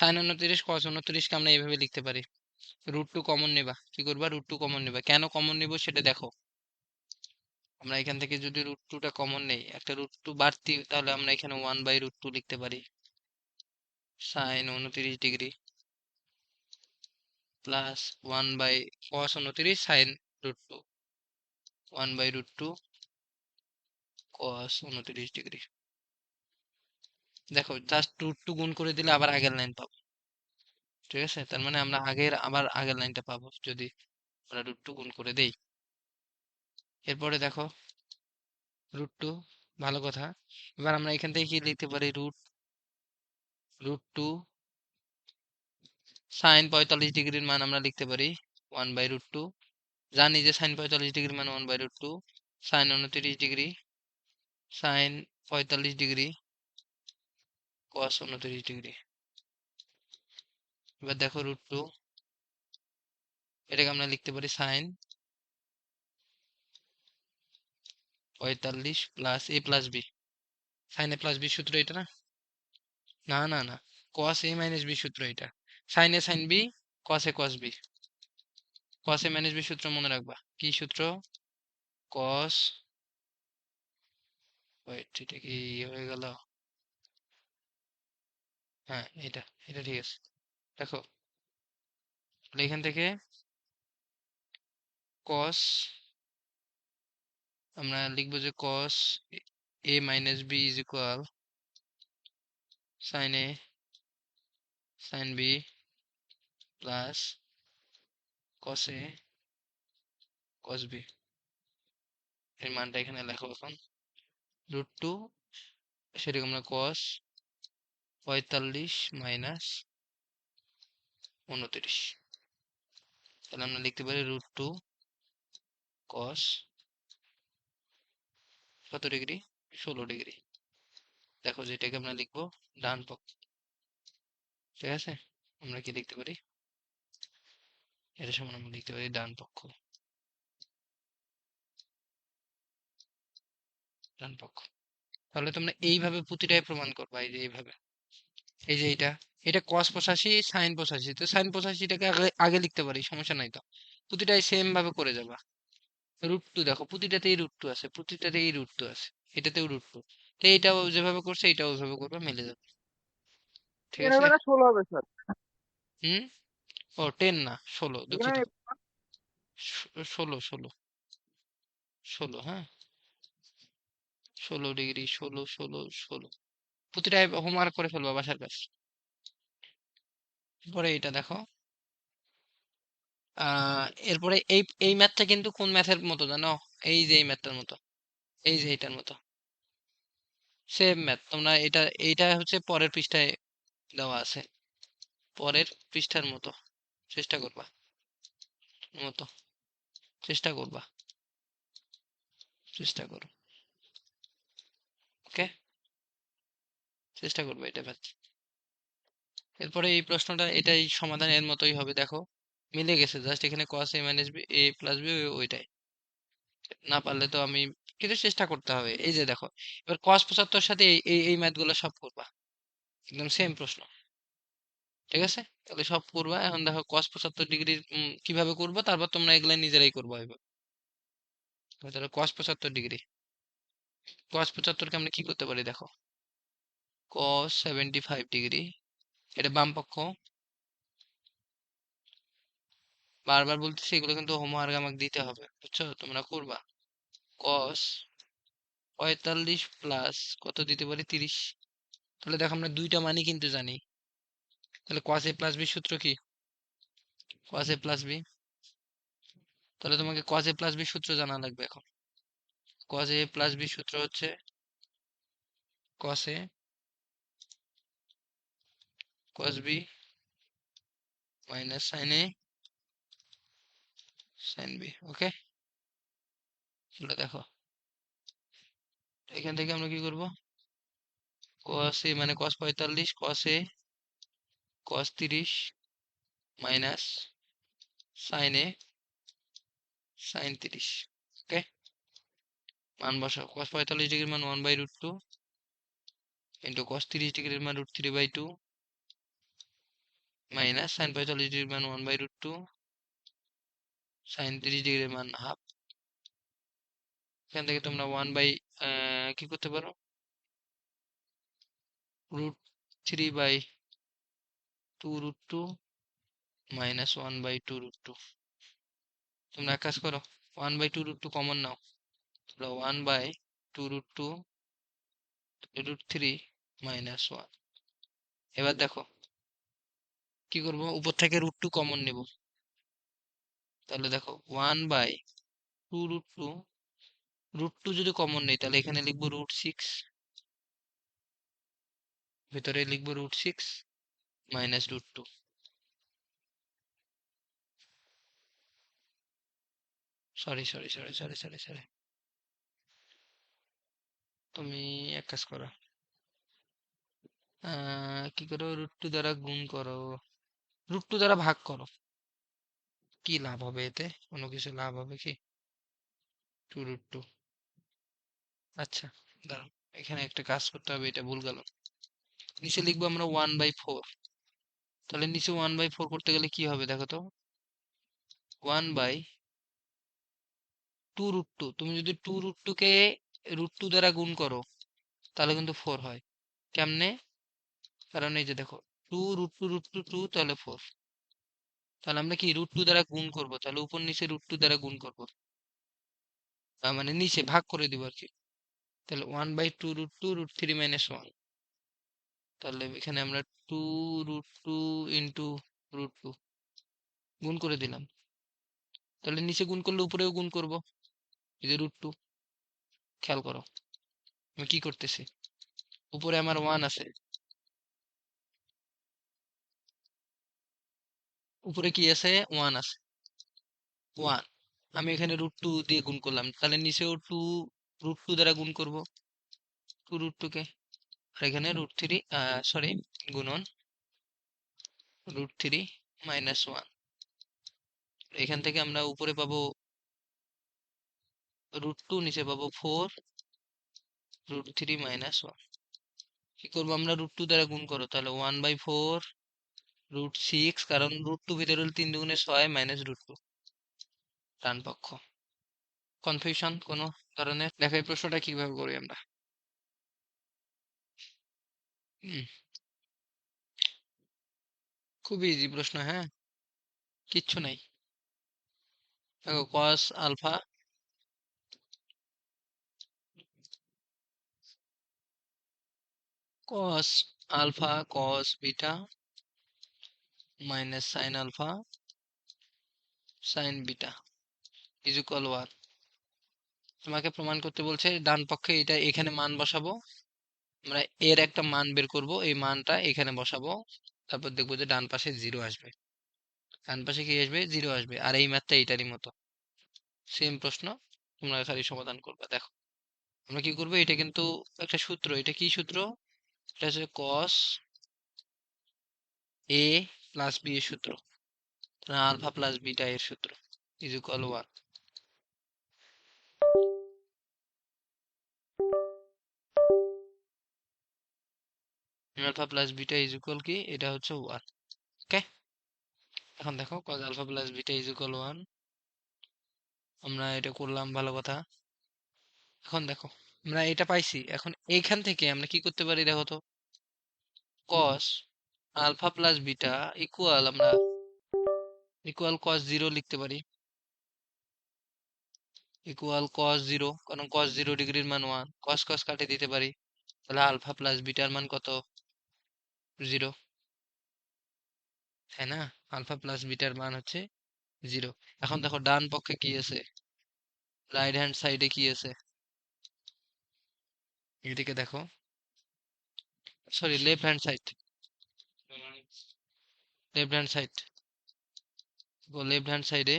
Sign 29 কস 29 কে আমরা এইভাবে লিখতে পারি। √2 কমন নেবা, কি করবা? √2 কমন নেবা। কেন কমন নেব সেটা দেখো। আমরা এখান থেকে যদি √2টা কমন নেই, একটা √2 বাড়তি, তাহলে আমরা এখানে 1/√2 লিখতে পারি। Sine 29 degree plus 1/cos 29 sine √2, 1/√2 cos 29 degree. দেখো জাস্ট √2 গুণ করে দিলে আবার আগের লাইন পাবো। ঠিক আছে, তার মানে আমরা আবার আগের লাইনটা পাবো যদি আমরা √2 গুণ করে দেই। এরপরে দেখো √2, ভালো কথা। এবার আমরা এখান থেকে কি লিখতে পারি? √2 সাইন 45 ডিগ্রির মান আমরা লিখতে পারি 1/√2। জানি যে সাইন 45 ডিগ্রির মান 1/√2। Sine 29 degree sine 45 degree cos 29 degree. এবার দেখো √2, এটাকে আমরা লিখতে পারি sine 45 plus a plus b। Sine a plus b সূত্র এটা না? না না না, cos a মাইনাস b সূত্র এটা। Sine a sine b, cos a cos b। cos a minus b সূত্র মনে রাখবা। কি সূত্র? cos, ওয়েট, এটা কি হয়ে গেল? হ্যাঁ, এটা ঠিক আছে। দেখো তাহলে এখান থেকে cos, আমরা লিখবো যে cos a minus b is equal sine a sine b plus cos a cos b। এর মানটা এখানে লেখো এখন। √2, সেটাকে আমরা cos 45 মাইনাস 29। তাহলে আমরা লিখতে পারি √2 cos কত ডিগ্রি? 16 ডিগ্রি। দেখো যেটাকে আমরা লিখবো ডান পক্ষ। ঠিক আছে, আমরা কি লিখতে পারি? এটা সমান আমরা লিখতে পারি ডান পক্ষ। ডান পক্ষ। তাহলে তোমরা এইভাবে প্রতিটাই প্রমাণ করবা। এই যে এইভাবে, এই যে এটা cos 85 sin 85, তো sin 85টাকে আগে আগে লিখতে পারি, সমস্যা নাই তো। প্রতিটাই সেম ভাবে করে যাবা। √2 দেখো, প্রতিটাতেই √2 আছে, প্রতিটাতেই √2 আছে, এটাতেও √2। তো এইটাও যেভাবে করছে এটাও ওইভাবে করবে, মিলে যাবে। ঠিক এখানে আছে। হবে না 16 হবে স্যার? হুম। ও 10 না, 16, দুঃখিত। এখানে 16, 16, হ্যাঁ, 16 ডিগ্রি, 16, 16, 16। প্রতিটাই হোমওয়ার্ক করে ফেলবা, বাসার কাজ। পরে এটা দেখো, এরপরে এই ম্যাথটা কিন্তু কোন ম্যাথের মতো জানো? এই যে এই ম্যাথটার মতো, এই যে এইটার মতো সেম ম্যাথ। তোমরা এইটা হচ্ছে পরের পৃষ্ঠায় দেওয়া আছে, পরের পৃষ্ঠার মতো চেষ্টা করবা, মতো চেষ্টা করবা, চেষ্টা করো। ওকে, চেষ্টা করবে এটা ম্যাথ। এরপরে এই প্রশ্নটা, এটাই সমাধান এর মতোই হবে। দেখো মিলে গেছে, জাস্ট এখানে cos a minus b a plus b ওইটাই। না পারলে তো আমি, কিন্তু চেষ্টা করতে হবে। এই যে দেখো, এবার cos 75 সাথে এই ম্যাথগুলো সব করবা, একদম সেম প্রশ্ন। ঠিক আছে, তাহলে সব করবা। এখন দেখো cos 75 ডিগ্রি কিভাবে করবো, তারপর তোমরা এগুলা নিজেরাই করবো এবার। তাহলে cos 75 ডিগ্রি, cos 75 কে আমরা কি করতে পারি? দেখো cos 75 ডিগ্রি, এটা বাম পক্ষ। বারবার বলতেছি, এগুলো কিন্তু হোমওয়ার্ক আমাকে দিতে হবে, বুঝছো? তোমরা করবা। cos 45 প্লাস কত দিতে পারি? 30। তাহলে দেখো আমরা দুইটা মানই কিন্তু জানি। তাহলে cos a প্লাস b সূত্র কি? cos a plus b। তাহলে তোমাকে cos a প্লাস b সূত্র জানা লাগবে এখন। cos a প্লাস b সূত্র হচ্ছে cos a cos b minus sin a sin b। ওকে, তাহলে দেখো এখান থেকে আমরা কি করব? cos a মানে cos 45, cos a cos 30 minus sin a sin 30। ওকে, মান বসাও। cos 45 ডিগ্রির মান 1/√2 ইন্টু cos 30 ডিগ্রির মান √3/2 মাইনাস সাইন 45 ডিগ্রির মান 1/√2, সাইন 30 ডিগ্রির মান হাফ। এখান থেকে তোমরা কি করতে পারো, √3/2√2 মাইনাস 1/2√2। তোমরা এক কাজ করো, 1/2√2 কমন নাও, তাহলে 1/2√2 √3 মাইনাস 1। এবার দেখো কি করব, উপর থেকে √2 কমন নেব, তাহলে দেখো 1/2√2, √2 যদি কমন নেই তাহলে এখানে লিখবো √6, ভেতরে লিখবো √6 minus √2। Sorry sorry sorry sorry sorry sorry, তুমি এক কাজ করো, কি করো, √2 দ্বারা গুণ করো, √2 দ্বারা ভাগ করো, কি লাভ হবে এতে, কোনো কিছু লাভ হবে কি, 2√2। আচ্ছা দাঁড়াও, এখানে একটা কাজ করতে হবে, এটা ভুল গেল, নিচে লিখবো আমরা 1/4। তাহলে নিচে 1/4 করতে গেলে কি হবে দেখো তো, 1/2√2, তুমি যদি 2√2 কে √2 দ্বারা গুণ করো তাহলে কিন্তু 4 হয়। কেমনে, কারণ এই যে দেখো 2√2 তাহলে 4, তাহলে আমরা কি √2 দ্বারা গুণ করব, তাহলে উপর নিচে √2 দ্বারা গুণ করব, মানে নিচে ভাগ করে দিব আর কি। তাহলে 1/2√2 √3 মাইনাস 1, তাহলে এখানে আমরা 2√2 ইন্টু √2 গুণ করে দিলাম, তাহলে নিচে গুণ করলে উপরেও গুণ করব, এই যে √2। খেয়াল করো আমি কি করতেছি, উপরে আমার 1 আছে, উপরে কি আছে, 1 আছে, 1 আমি এখানে √2 দিয়ে গুণ করলাম, তাহলে নিচেও 2 √2 দ্বারা গুণ করব, 2√2 কে, আর এখানে √3, সরি, গুণন √3 মাইনাস 1। এখান থেকে আমরা উপরে পাবো √2, নিচে পাবো 4 √3 মাইনাস 1। কি করবো আমরা, √2 দ্বারা গুণ করো, তাহলে 1/4 √6, কারণ √2 ভিতরে হলো 3 দুগুণে 6 মাইনাস √2, ডান পক্ষ। কনফিউশন কোনো ধরনের, দেখো এই প্রশ্নটা কিভাবে করি আমরা। হুম, খুবই ইজি প্রশ্ন, হ্যাঁ, কিচ্ছু নাই। দেখো cos alpha cos beta minus sine alpha sine beta is equal 1। তোমাকে প্রমাণ করতে বলছে ডান পক্ষে এটা এখানে মান বসাবো, আমরা এর একটা মান বের করব, এই মানটা এখানে বসাবো, তারপর দেখবো যে ডান পাশে 0 আসবে, ডান পাশে কি আসবে, 0 আসবে, আর এই ম্যাথটা এইটারই মতো সেম প্রশ্ন, তোমরা খালি সমাধান করবে। দেখো আমরা কি করবো, এটা কিন্তু একটা সূত্র, এটা কি সূত্র, এটা হচ্ছে cos a প্লাস b এর সূত্র, আলফা প্লাস বিটা এর সূত্র is equal 1। Alpha plus beta is equal কি, এটা হচ্ছে 1। ওকে, এখন দেখো cos alpha plus beta is equal 1, আমরা এটা করলাম, ভালো কথা। এখন দেখো আমরা এটা পাইছি, এখন এইখান থেকে আমরা কি করতে পারি দেখো তো, cos alpha plus beta equal, আমরা ইকুয়াল cos 0 লিখতে পারি, ইকুয়াল cos 0, কারণ cos 0 ডিগ্রির মান 1, cos cos কাটে দিতে পারি, তাহলে আলফা প্লাস বিটার মান কত, 0, তাই না, আলফা প্লাস বিটার মান হচ্ছে 0। এখন দেখো ডান পক্ষে কি আছে, রাইট হ্যান্ড সাইডে কি আছে, এদিকে দেখো, sorry left hand side, left hand side, left hand সাইডে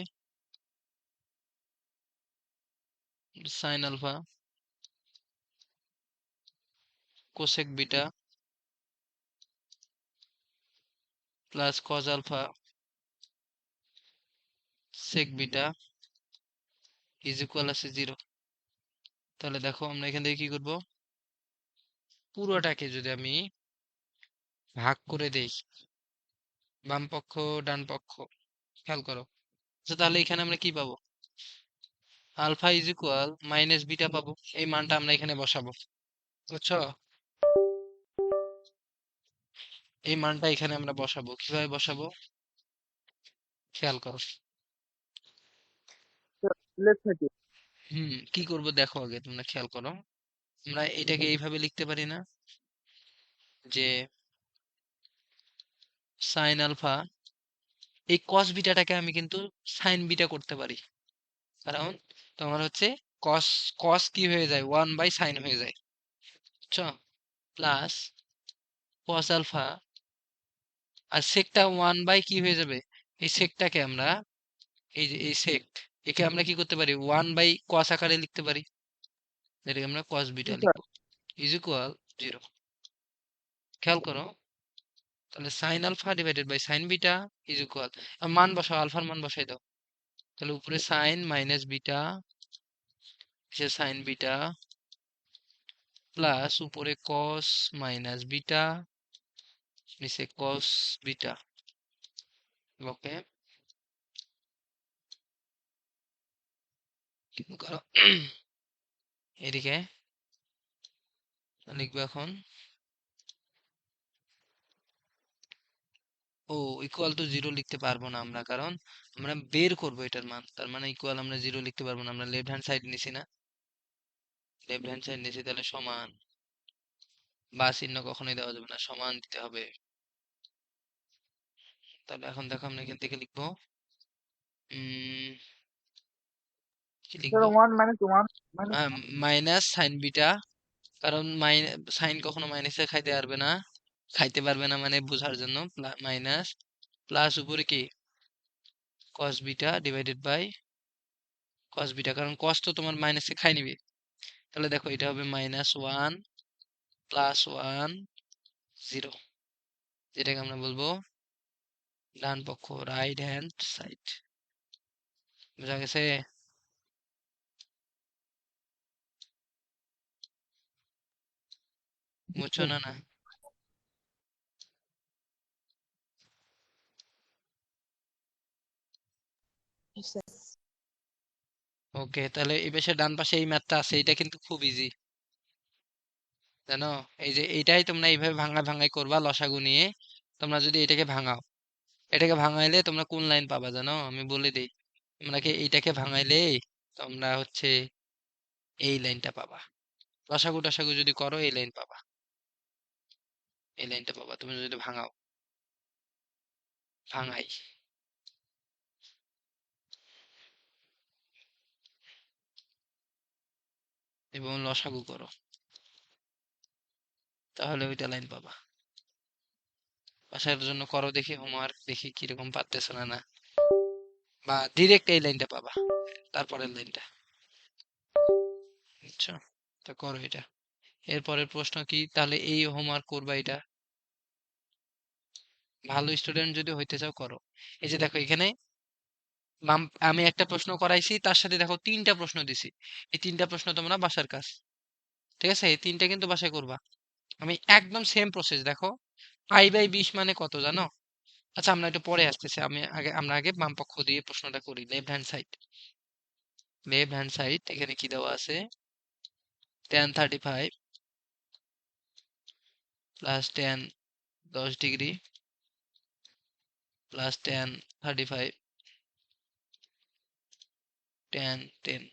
sine alpha cosec beta plus cos alpha sec beta is equal আছে 0। তাহলে দেখো আমরা এখান থেকে কি করব, পুরোটাকে যদি আমি ভাগ করে দেই, বাম পক্ষ ডান পক্ষ খেয়াল করো। আচ্ছা তাহলে এখানে আমরা কি পাবো? Alpha is equal minus beta পাবো। এই মানটা আমরা এখানে বসাবো, বুঝছো? এই মানটা এখানে আমরা বসাবো। কিভাবে বসাবো খেয়াল করো। কি করব দেখো, আগে তোমরা খেয়াল করো। আমরা এটাকে এইভাবে লিখতে পারি না যে সাইন আলফা, এই কস বিটাটাকে আমি কিন্তু সাইন বিটা করতে পারি। কারণ তোমার হচ্ছে কস, কস কি হয়ে যায়, 1/sin হয়ে যায়, বুঝছো? প্লাস কস আলফা, আর সেকটা 1 বাই কি হয়ে যাবে, এই সেকটাকে আমরা, এই যে এই সেক, একে আমরা কি করতে পারি, 1/cos আকারে লিখতে পারি, যেটাকে আমরা কস বিটা লিখবো, ইজ ইকুয়াল 0। খেয়াল করো, তাহলে sine alpha divided by sine beta is equal, মান বসাও, আলফার মান বসাই দাও। তাহলে উপরে sine minus beta, sine beta, plus উপরে কস মাইনাস বিটা, নিচে কস বিটা। ওকে, করো এদিকে লিখবো এখন ও ইকুয়াল টু 0 লিখতে পারবো না আমরা, কারণ আমরা বের করব এটার মান। তার মানে ইকুয়াল আমরা 0 লিখতে পারবো না, আমরা লেফট হ্যান্ড সাইড নিছি না, লেফট হ্যান্ড সাইড নিছি, তাহলে সমান বা চিহ্ন কখনোই দেওয়া যাবে না, সমান দিতে হবে। তাহলে এখন দেখো আমরা এখান থেকে লিখবো উম কি লিখবো, মাইনাস সাইন বিটা, কারণ সাইন কখনো মাইনাসে খাইতে পারবে না, খাইতে পারবে না মানে বোঝার জন্য, মাইনাস, প্লাস উপরে কি cos beta divided by cos beta, কারণ কস তো তোমার মাইনাসে খাই নিবে। তাহলে দেখো এটা হবে -1 + 1 0, যেটাকে আমরা বলবো ডান পক্ষ, রাইট হ্যান্ড সাইড। বুঝা গেছে? বুঝছো না? না ওকে, তাহলে এই পাশে ডান পাশে এই ম্যাথটা আছে, এটা কিন্তু খুব ইজি, জানো? এই যে এইটাই তোমরা এইভাবে ভাঙায় ভাঙায় করবা লসাগু নিয়ে। তোমরা যদি এটাকে ভাঙাও, এটাকে ভাঙাইলে তোমরা কোন লাইন পাবা জানো, আমি বলে দিই। তোমরা কি এইটাকে ভাঙাইলে তোমরা হচ্ছে এই লাইনটা পাবা। লসাগু টসাগু যদি করো এই লাইন পাবা, এই লাইনটা পাবা তুমি যদি ভাঙাও, ভাঙাই এবং লসাগু করো, তাহলে ওইটা লাইন পাবা। বাসার জন্য করো দেখি, হোমওয়ার্ক দেখি কিরকম পারতেছো না। না, বা ডিরেক্ট এই লাইনটা পাবা, তারপরের লাইনটা, বুঝছো? তো করো এটা। এরপরের প্রশ্ন কি, তাহলে এই হোমওয়ার্ক করবা এটা, ভালো স্টুডেন্ট যদি হইতে চাও করো। এই যে দেখো এখানে আমি একটা প্রশ্ন করাইছি, তার সাথে দেখো 3টা প্রশ্ন দিছি। এই 3টা প্রশ্ন তোমরা বাসার কাজ, ঠিক আছে? এই 3টা কিন্তু বাসায় করবা। আমি একদম সেম প্রসেস, দেখো i/20 মানে কত জানো? আচ্ছা আমরা একটু পরে আসতেছি, আমরা আগে বাম পক্ষ দিয়ে প্রশ্নটা করি। Left hand side, left hand side এখানে কি দেওয়া আছে, tan 35 plus tan 10 degree plus tan 35 tan 10।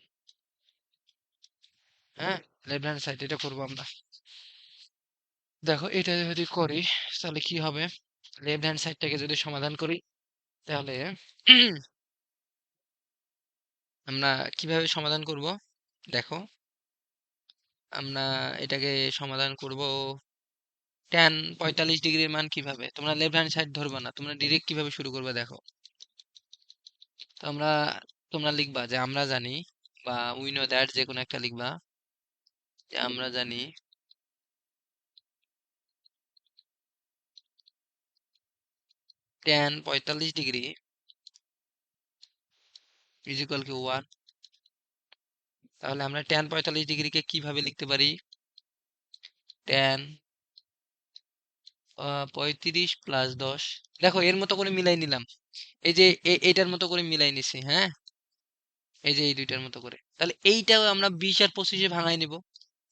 হ্যাঁ, লেফট হ্যান্ড সাইড এটা করবো আমরা। দেখো এটা যদি করি তাহলে কি হবে, লেফট হ্যান্ড সাইডটাকে যদি সমাধান করি তাহলে আমরা কিভাবে সমাধান করব দেখো, আমরা এটাকে সমাধান করব tan 45 ডিগ্রির মান কিভাবে, তোমরা লেফট হ্যান্ড সাইড ধরবা না, তোমরা ডিরেক্ট কিভাবে শুরু করবে দেখো। তো তোমরা লিখবা যে আমরা জানি, বা উই নো দ্যাট, যে কোনো একটা লিখবা যে আমরা জানি tan 45 degree is equal to 1। তাহলে আমরা tan 45 ডিগ্রিকে কিভাবে লিখতে পারি, tan 35 প্লাস 10। দেখো এর মতো করে মিলাই নিলাম। এই যে এইটার মতো করে মিলাই নিছি, হ্যাঁ? এই যে এই দুইটার মতো করে। তাহলে এইটাও আমরা 20 আর 25 এ ভাঙায় নিব।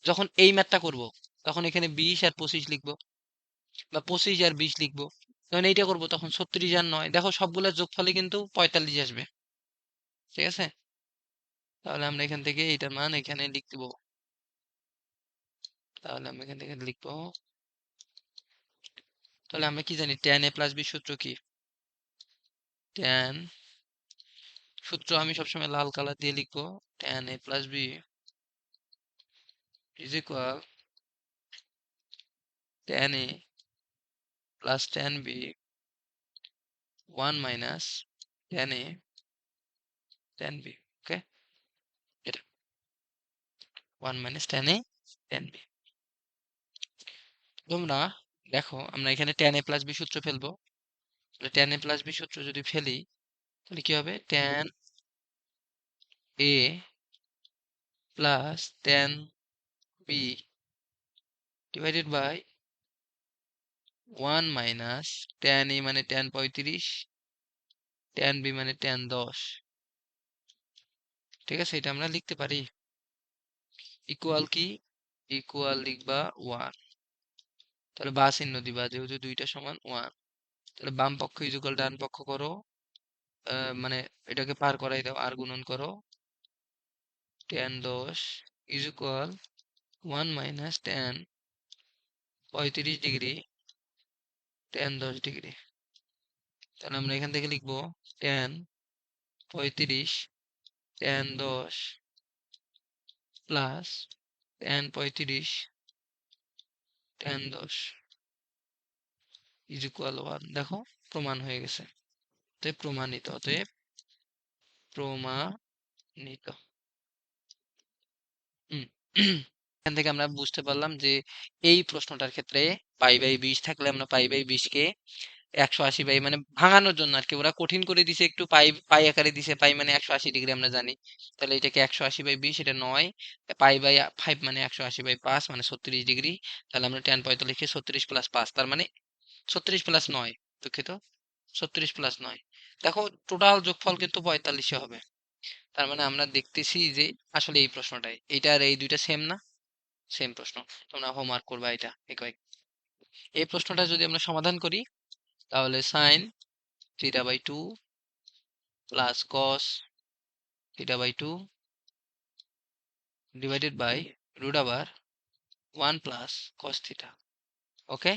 যখন এই ম্যাথটা করব, তখন এখানে 20 আর 25 লিখব, বা 25 আর 20 লিখব। যখন এইটা করব তখন 36 আর 9, দেখো সবগুলোর যোগফলে কিন্তু 45 আসবে। ঠিক আছে? তাহলে আমরা এখান থেকে এইটার মান এখানে লিখব। তাহলে আমরা এখান থেকে লিখব, তাহলে আমরা কি জানি tan a প্লাস b সূত্র কি? tan, সূত্র আমি সবসময় লাল কালার দিয়ে লিখবো, tan a plus b is equal tan a plus tan b 1 minus tan a tan b। ওকে, এটা 1 minus tan a tan b। তোমরা দেখো আমরা এখানে tan a plus b সূত্র ফেলবো। তাহলে tan a plus b সূত্র যদি ফেলি, তাহলে কি হবে? tan a plus tan b divided by 1 minus tan a মানে tan 35, tan b মানে tan 10। ঠিক আছে? এটা আমরা লিখতে পারি। ইকুয়াল কি? ইকুয়াল লিখবা 1। তাহলে বা চিহ্ন দিবা, যেহেতু দুইটা সমান 1। তাহলে বাম পক্ষ ইকুয়াল ডান পক্ষ করো, মানে এটাকে পার করাই দাও, আর গুণন করো। tan 10 is equal 1 minus tan 35 degree tan 10 degree. তাহলে আমরা এখান থেকে লিখবো tan 35 tan 10 plus tan 35 tan 10 is equal 1। দেখো প্রমাণ হয়ে গেছে। অতএব প্রমাণিত, অতএব প্রমাণিত। হুম। এখান থেকে আমরা বুঝতে পারলাম যে এই প্রশ্নটার ক্ষেত্রে পাই বাই 20 থাকলে আমরা পাই বাই 20 কে 180 বাই মানে ভাঙানোর জন্য আর কি, ওরা কঠিন করে দিছে একটু, পাই পাই আকারে দিছে। পাই মানে 180 ডিগ্রি আমরা জানি। তাহলে এটাকে 180 বাই 20, এটা 9। পাই বাই 5 মানে 180 বাই 5 মানে 36 ডিগ্রি। তাহলে আমরা tan 45 কে 36 প্লাস 5, তার মানে 36 প্লাস 9, দুঃখিত, 36 প্লাস 9। দেখো টোটাল যোগফল কিন্তু 45 হবে। তার মানে আমরা দেখতেছি যে আসলে এই প্রশ্নটাই, এইটা আর এই দুইটা সেম না? সেম প্রশ্ন। তোমরা হোমওয়ার্ক করবা এটা এই কয়েক। এই প্রশ্নটা যদি আমরা সমাধান করি, তাহলে sine theta by 2 plus cos theta by 2 divided by root আবার 1 প্লাস কস থিটা। ওকে,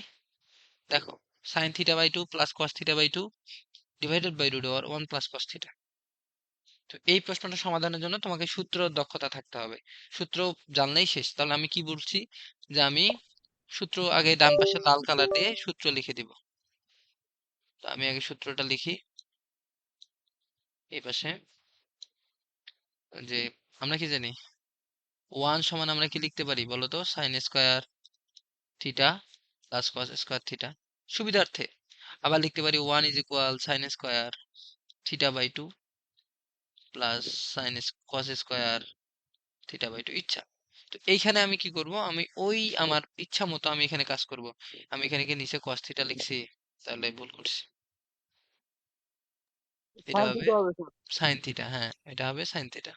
দেখো sine theta by 2 plus cos theta by 2 divided by root আবার 1 প্লাস কস থিটা। তো এই প্রশ্নটা সমাধানের জন্য তোমাকে সূত্র দক্ষতা থাকতে হবে। সূত্র জানলেই শেষ। তাহলে আমি কি বলছি, যে আমি সূত্র আগে ডান পাশে লাল কালার দিয়ে সূত্র লিখে দিব। তো আমি আগে সূত্রটা লিখি এই পাশে, যে আমরা কি জানি 1 সমান আমরা কি লিখতে পারি বলো তো? Sine square theta plus cos square theta, সুবিধার্থে। আবার লিখতে পারি 1 is equal sine square theta by 2 plus sine cos square theta by 2, ইচ্ছা। তো এইখানে আমি কি করব, আমি ওই আমার ইচ্ছা মতো আমি এখানে কাজ করব। আমি এখানে কি নিচে কস থিটা লিখছি? তাহলে ভুল করছি, এটা সাইন হবে থিটা হবে স্যার। Sine theta. হ্যাঁ, এটা হবে সাইন থিটা।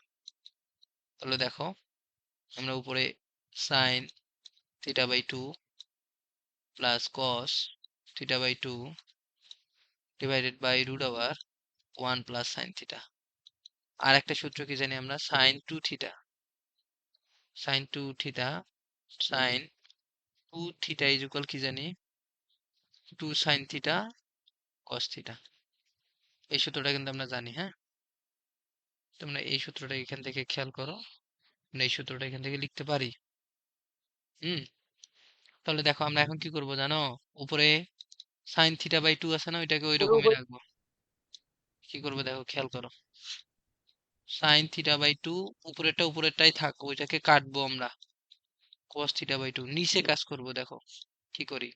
তাহলে দেখো আমরা উপরে sine theta by 2 plus cos theta by 2 divided by root over 1 plus sine theta. আর একটা সূত্র কি জানি আমরা, sine 2 theta, sine 2 theta, sine 2 theta is equal কি জানি 2 সাইন থিটা কস থিটা। এই সূত্রটা কিন্তু আমরা জানি, হ্যাঁ? তোমরা এই সূত্রটা এখান থেকে খেয়াল করো, আমরা এই সূত্রটা এখান থেকে লিখতে পারি। হুম। তাহলে দেখো আমরা এখন কি করব জানো, উপরে সাইন থিটা বাই 2 আছে না, ওইটাকে ওই রকমই রাখবো। কি করবো দেখো, খেয়াল করো, সাইন থিটা বাই 2 উপরেরটা উপরেরটাই থাক, ওইটাকে কাটবো আমরা। cos থিটা বাই 2 নিচে কাজ করব। দেখো কি করি,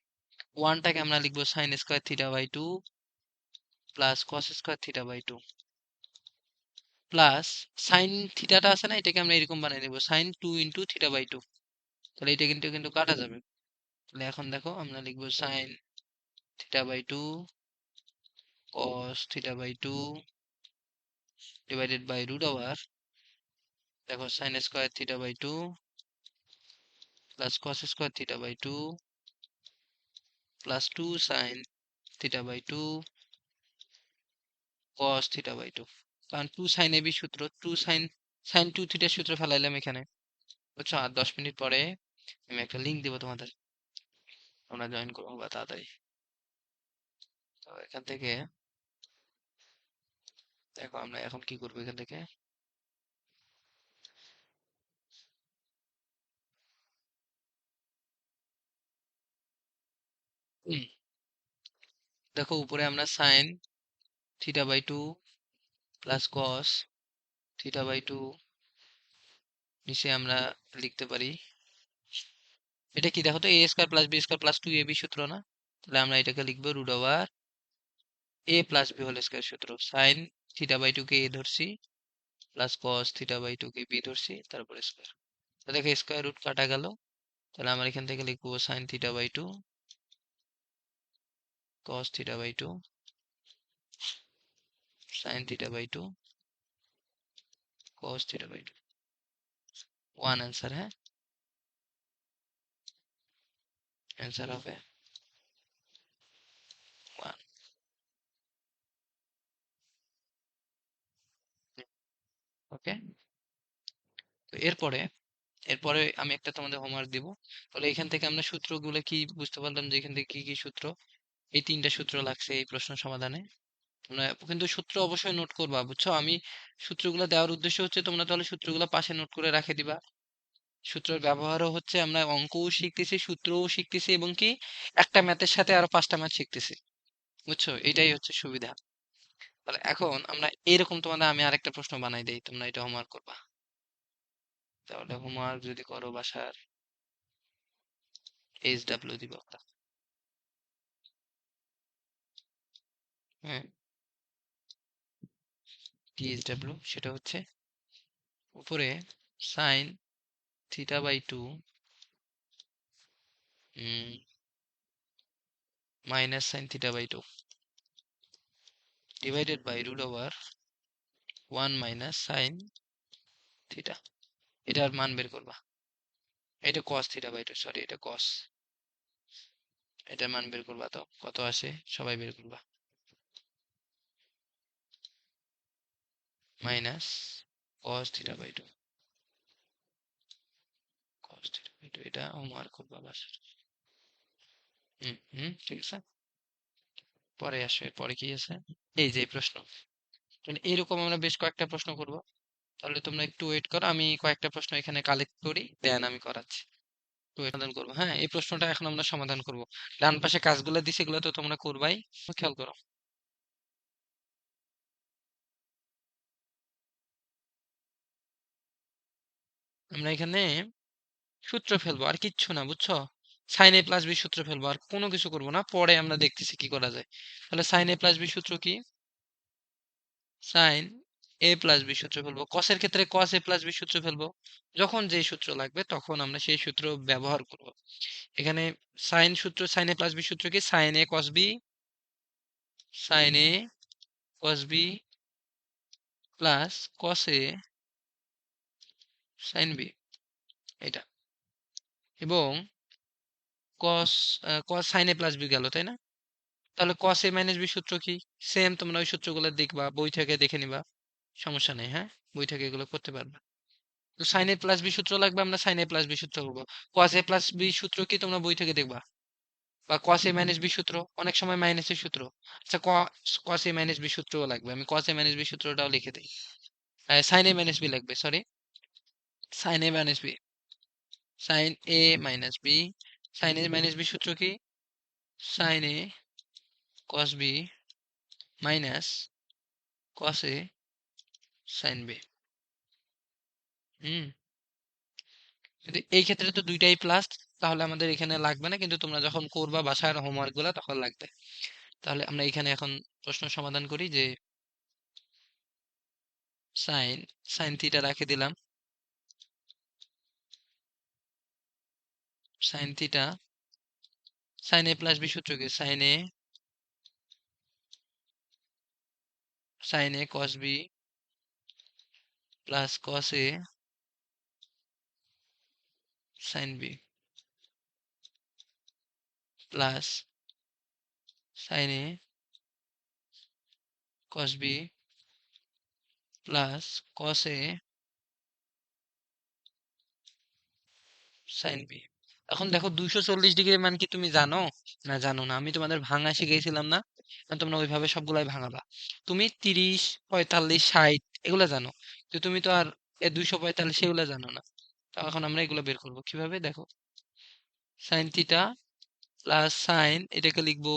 1 টাকে আমরা লিখবো sine square theta by 2 plus cos square theta by 2 plus sine থিটাটা আছে না, এটাকে আমরা এরকম বানিয়ে নেব সাইন 2 ইনটু থিটা বাই 2। তাহলে এটা কিন্তু কিন্তু কাটা যাবে। তাহলে এখন দেখো আমরা লিখবো sine theta by 2 cos theta by 2 divided by root over, দেখো sin square theta by 2 plus cos square theta by 2 plus 2 sin theta by 2 cos theta by 2। কারণ 2 sin ab সূত্র, 2 sin 2 থিটার সূত্র ফেলাইলাম এখানে, বুঝছো? আর 10 মিনিট পরে আমি একটা লিঙ্ক দিব তোমাদের, তোমরা জয়েন করবো বা তাড়াতাড়ি। তো এখান থেকে দেখো আমরা এখন কি করবো, এখান থেকে হুম, দেখো উপরে আমরা sin theta by 2 plus cos theta by 2, নিচে আমরা লিখতে পারি, এটা কি দেখো তো, a square plus B square plus 2ab সূত্র না? তাহলে আমরা এটাকে লিখবো root over a plus B whole square সূত্র। sin থিটা বাই 2 কে a ধরছি, প্লাস cos থিটা বাই 2 কে b ধরছি, তারপরে স্কয়ার। তো দেখো স্কয়ার রুট কাটা গেল, তাহলে আমরা এখান থেকে লিখবো sin theta by 2 cos theta by 2 sin theta by 2 cos theta by 2। One answer, হ্যাঁ, অ্যান্সার হবে 1। ওকে, তো এরপরে এরপরে আমি একটা তোমাদের হোমওয়ার্ক দিব। তাহলে এখান থেকে আমরা সূত্রগুলো কি বুঝতে পারলাম যে এখান থেকে কি কি সূত্র, এই 3টা সূত্র লাগছে এই প্রশ্ন সমাধানে। তোমরা কিন্তু সূত্র অবশ্যই নোট করবা, বুঝছো? আমি সূত্রগুলো দেওয়ার উদ্দেশ্য হচ্ছে তোমরা তাহলে সূত্রগুলো পাশে নোট করে রাখে দিবা। সূত্রের ব্যবহারও হচ্ছে আমরা অঙ্কও শিখতেছি, সূত্রও শিখতেছি, এবং কি একটা ম্যাথের সাথে আরো 5টা ম্যাথ শিখতেছি, বুঝছো? এটাই হচ্ছে সুবিধা। তাহলে এখন আমরা এরকম তোমাদের আমি আরেকটা প্রশ্ন বানাই দেই, তোমরা এটা হোমওয়ার্ক করবা। তাহলে হোমওয়ার্ক যদি করো বাসার, HW দিব আমরা, হ্যাঁ, THW, সেটা হচ্ছে উপরে sine theta by 2 minus sine theta by 2 divided by root over 1 minus sine theta, এটার মান বের করবা। এটা cos থিটা বাই 2, সরি এটা cos, এটার মান বের করবা, তো কত আসে সবাই বের করবা। Minus cos theta by 2, cos theta by 2, এটা হোমওয়ার্ক করবা বাস। ঠিক আছে, পরে আসবে, পরে কি আছে, এই যে এই প্রশ্ন। তাহলে এরকম আমরা বেশ কয়েকটা প্রশ্ন করব। তাহলে তোমরা একটু ওয়েট করো, আমি কয়েকটা প্রশ্ন এখানে কালেক্ট করি, দেন আমি করাচ্ছি। তো সমাধান করবো, হ্যাঁ, এই প্রশ্নটা এখন আমরা সমাধান করব। ডান পাশে কাজগুলো দিছে, এগুলো তো তোমরা করবাই, খেয়াল করো। আমরা এখানে সূত্র ফেলবো, আর কিচ্ছু না, বুঝছো? সাইন এ প্লাস বি সূত্র ফেলবো, আর কোনো কিছু করবো না, পরে আমরা দেখতেছি কি করা যায়। তাহলে সাইন এ প্লাস বি সূত্র কি? সাইন এ প্লাস বি সূত্র ফেলবো। কসের ক্ষেত্রে কস এ প্লাস বি সূত্র ফেলবো। যখন যে সূত্র লাগবে তখন আমরা সেই সূত্র ব্যবহার করব। এখানে সাইন সূত্র, সাইন এ প্লাস বি সূত্র কি? Sine A cos B, sign A cos B plus cos A sine B, এটা। এবং কস কস সাইন এ প্লাস বি গেল, তাই না? তাহলে কস এ মাইনাস বি সূত্র কি? সেম, তোমরা ওই সূত্রগুলো দেখবা, বই থেকে দেখে নিবা, সমস্যা নেই, হ্যাঁ, বই থেকে এগুলো করতে পারবা। তো সাইন এ প্লাস বি সূত্র লাগবে, আমরা সাইন এ প্লাস বি সূত্র করবো। কস এ প্লাস বি সূত্র কি? তোমরা বই থেকে দেখবা। বা কস এ মাইনাস বি সূত্র, অনেক সময় মাইনাসের সূত্র। আচ্ছা, কস এ মাইনাস বি সূত্রও লাগবে, আমি কস এ মাইনাস বি সূত্রটাও লিখে দিই। সাইন এ মাইনাস বি লাগবে, সরি, সাইন এ মাইনাস বি, সাইন এ মাইনাস বি, সাইন এ মাইনাস বি সূত্র কি? Sine A cos B minus cos A sine B. হুম, কিন্তু এই ক্ষেত্রে তো দুইটাই প্লাস, তাহলে আমাদের এখানে লাগবে না, কিন্তু তোমরা যখন করবা বাসার হোমওয়ার্ক গুলা তখন লাগবে। তাহলে আমরা এখানে এখন প্রশ্ন সমাধান করি যে সাইন সাইন থিটা রাখে দিলাম, sine theta, sign A plus B সূত্র কি? Sine A sign A cos B plus cos A sine B plus sign A cos B plus cos A sine B. এখন দেখো 240 ডিগ্রির মান কি তুমি জানো? না জানো না, আমি তোমাদের ভাঙা শিখিয়েছিলাম না? এখন তোমরা ওইভাবে সবগুলাই ভাঙাবা। তুমি 30, 45, 60 এগুলা জানো, তো তুমি তো আর 245 এগুলা জানো না। তো এখন আমরা এগুলো বের করবো কিভাবে দেখো। সাইন থিটা প্লাস সাইন এটাকে লিখবো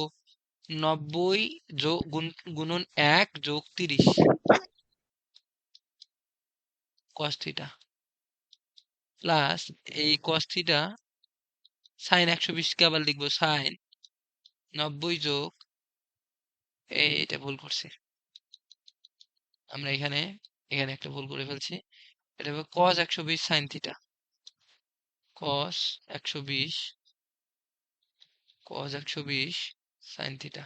90 যোগ গুণন 1 যোগ 30 কস থিটা প্লাস এই কস থিটা সাইন 120 কে আবার লিখবো সাইন 90 যোগ এটা ভুল করছি আমরা এখানে, এখানে একটা ভুল করে ফেলছি। এটা হবে cos 120 sin theta, cos 120 cos 120 sin theta.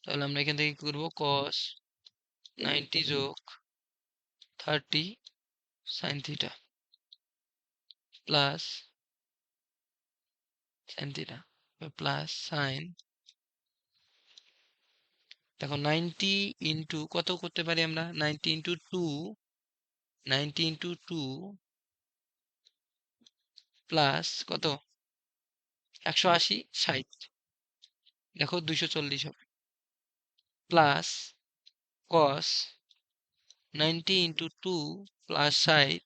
তাহলে আমরা এখান থেকে কি করব, cos 90 যোগ 30 sin theta plus sin theta plus sin, দেখো 90 ইন্টু কত করতে পারি আমরা, 90 ইন্টু 2, 90 ইন্টু 2 প্লাস কত 180 60, দেখো 240 হবে প্লাস cos 90 ইন্টু 2 প্লাস 60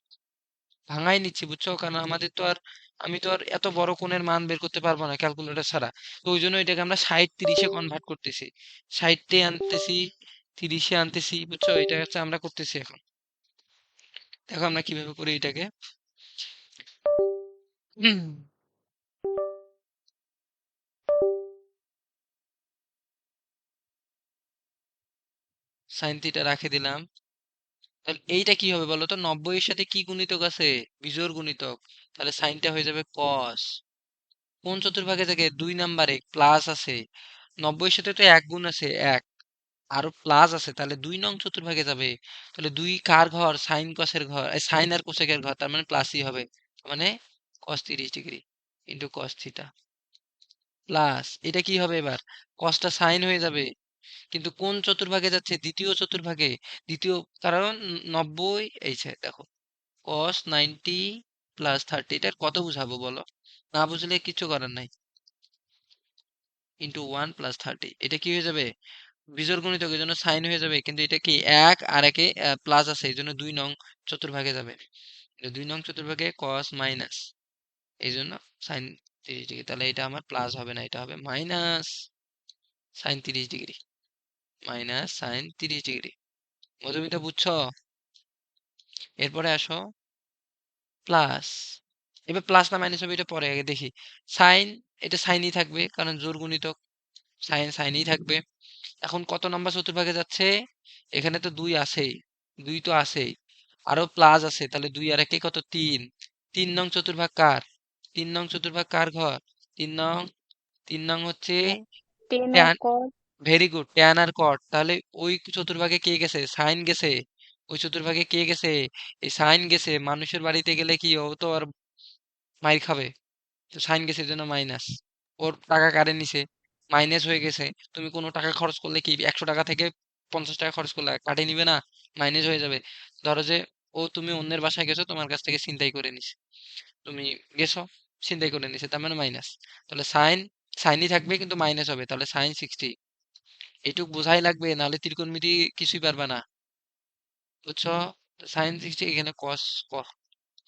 ভাঙাই নিচ্ছি বুঝছো, কারণ আমাদের তো আর, আমি তো আর এত বড় কোণের মান বের করতে পারবো না ক্যালকুলেটর ছাড়া। তো ওই জন্য এটাকে আমরা 60 30-এ কনভার্ট করতেছি, 60-এ আনতেছি 30-এ আনতেছি বুঝছো, এটা হচ্ছে আমরা করতেছি এখন। দেখো আমরা কিভাবে করি এটাকে। সাইন থিটা রাখে দিলাম। তাহলে এইটা কি হবে বলো তো, 90 এর সাথে কি গুণিতক আছে, বিজোড় গুণিতক। তাহলে সাইনটা হয়ে যাবে কস, কোন চতুর্ভাগে থেকে 2 নাম্বারে প্লাস আছে, 90 এর সাথে তো 1 গুণ আছে 1, আরো প্লাস আছে, তাহলে 2 নং চতুর্ভাগে যাবে। তাহলে 2 কার ঘর, সাইন কসের ঘর, সাইন আর কোসেকের ঘর, তার মানে প্লাসই হবে। তার মানে cos 30 degree into cos theta plus এটা কি হবে এবার, কসটা সাইন হয়ে যাবে, কিন্তু কোন চতুর্ভাগে যাচ্ছে, দ্বিতীয় চতুর্ভাগে। দ্বিতীয়, কারণ 90 এই যে দেখো cos 90 প্লাস 30, এটার কত বুঝাবো বলো, না বুঝলে কিছু করার নাই। ইন্টু 1 প্লাস 30, এটা কি হয়ে যাবে, বিজোড় গুণিতক, এই জন্য সাইন হয়ে যাবে, কিন্তু এটা কি এক আর একে প্লাস আছে, এই জন্য 2 নং চতুর্ভাগে যাবে। 2 নং চতুর্ভাগে কস মাইনাস, এই জন্য সাইন 30 ডিগ্রি, তাহলে এটা আমার প্লাস হবে না, এটা হবে minus sine 30 degree, minus sine 30 degree. Madhumita বুঝছো? এরপরে আসো প্লাস, এবার প্লাস না মাইনাস হবে এটা পরে, আগে দেখি। সাইন, এটা সাইনই থাকবে কারণ জোর গুণিতক, সাইন সাইনই থাকবে। এখন কত নাম্বার চতুর্ভাগে যাচ্ছে, এখানে তো 2 আছেই, 2 তো আছেই, আরো প্লাস আছে, তাহলে 2 আর 1 কত 3, 3 নং চতুর্ভাগ কার, 3 নং চতুর্ভাগ কার ঘর, 3 নং, 3 নং হচ্ছে টেন আর ট্যান, কস। ভেরি গুড, ট্যান আর কট। তাহলে ওই চতুর্ভাগে কে গেছে, সাইন গেছে, ওই চতুর্ভাগে কে গেছে, এই সাইন গেছে। মানুষের বাড়িতে গেলে কি ও তো আর মাইর খাবে, তো সাইন গেছে এর জন্য মাইনাস, ওর টাকা কারে নিছে, মাইনাস হয়ে গেছে। তুমি কোনো টাকা খরচ করলে কি 100 টাকা থেকে 50 টাকা খরচ করলে কাটে নিবে না, মাইনাস হয়ে যাবে। ধরো যে ও, তুমি অন্যের বাসায় গেছো, তোমার কাছ থেকে ছিনতাই করে নিছে, তুমি গেছো ছিনতাই করে নিছে, তার মানে মাইনাস। তাহলে সাইন সাইনই থাকবে কিন্তু মাইনাস হবে, তাহলে সাইন 60। এইটুক বোঝাই লাগবে, নাহলে ত্রিকোণমিতি কিছুই পারবা না, বুঝছো? সাইন 60, এখানে কস,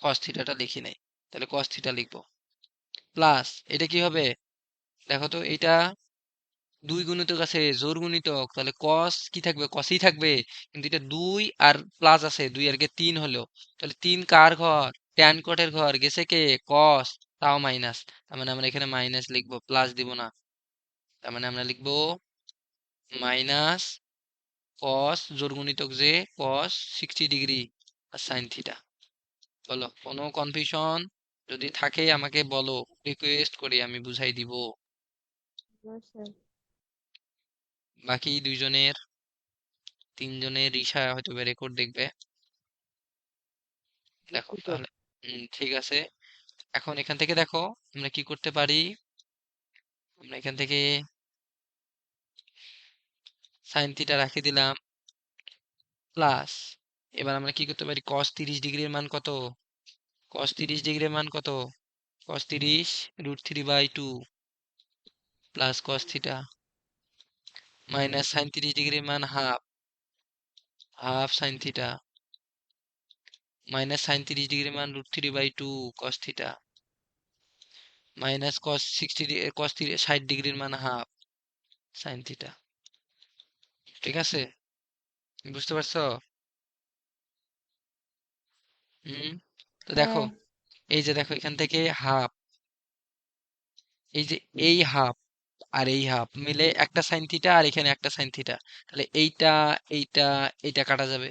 কস থিটাটা লিখি নাই, তাহলে কস থিটা লিখবো প্লাস এটা কি হবে, দেখো তো এটা 2 গুণিতক আছে, জোর গুণিতক, তাহলে কস কি থাকবে, কসই থাকবে, কিন্তু এটা 2 আর প্লাস আছে, 2 আর কে 3 হলো, তাহলে 3 কার ঘর, ট্যান কটের ঘর, গেছে কে কস, তাও মাইনাস, তার মানে আমরা এখানে মাইনাস লিখবো, প্লাস দিব না। তার মানে আমরা লিখবো মাইনাস কস জোর গুণিতক যে কস 60 ডিগ্রি আর সাইন থিটা। বলো কোনো কনফিউশন যদি থাকে আমাকে বলো, রিকোয়েস্ট করি, আমি বুঝাই দিব। না স্যার। বাকি দুইজনের তিনজনে রিসা হয়তো রেকর্ড দেখবে। দেখো দেখছি তো। তাহলে ঠিক আছে। এখন এখান থেকে দেখো আমরা কি করতে পারি। আমরা এখান থেকে সাইন থিটা রাখি দিলাম প্লাস, এবার আমরা কি করতে পারি, কস 30 ডিগ্রির মান কত, কস 30 ডিগ্রির মান কত, কস 30 √3/2 plus cos theta minus sine 30 ডিগ্রির মান half, half sine theta minus sine 30 ডিগ্রির মান √3/2 কস থিটা মাইনাস কস 60 ডিগ্রির মান হাফ সাইন থিটা। ঠিক আছে, বুঝতে পারছো? হুম। তো দেখো, হ্যাঁ। এই যে দেখো এখান থেকে হাফ, এই যে এই হাফ আর এই হাফ মিলে একটা সাইন থিটা, আর এখানে একটা সাইন থিটা, তাহলে এইটা এইটা এইটা কাটা যাবে,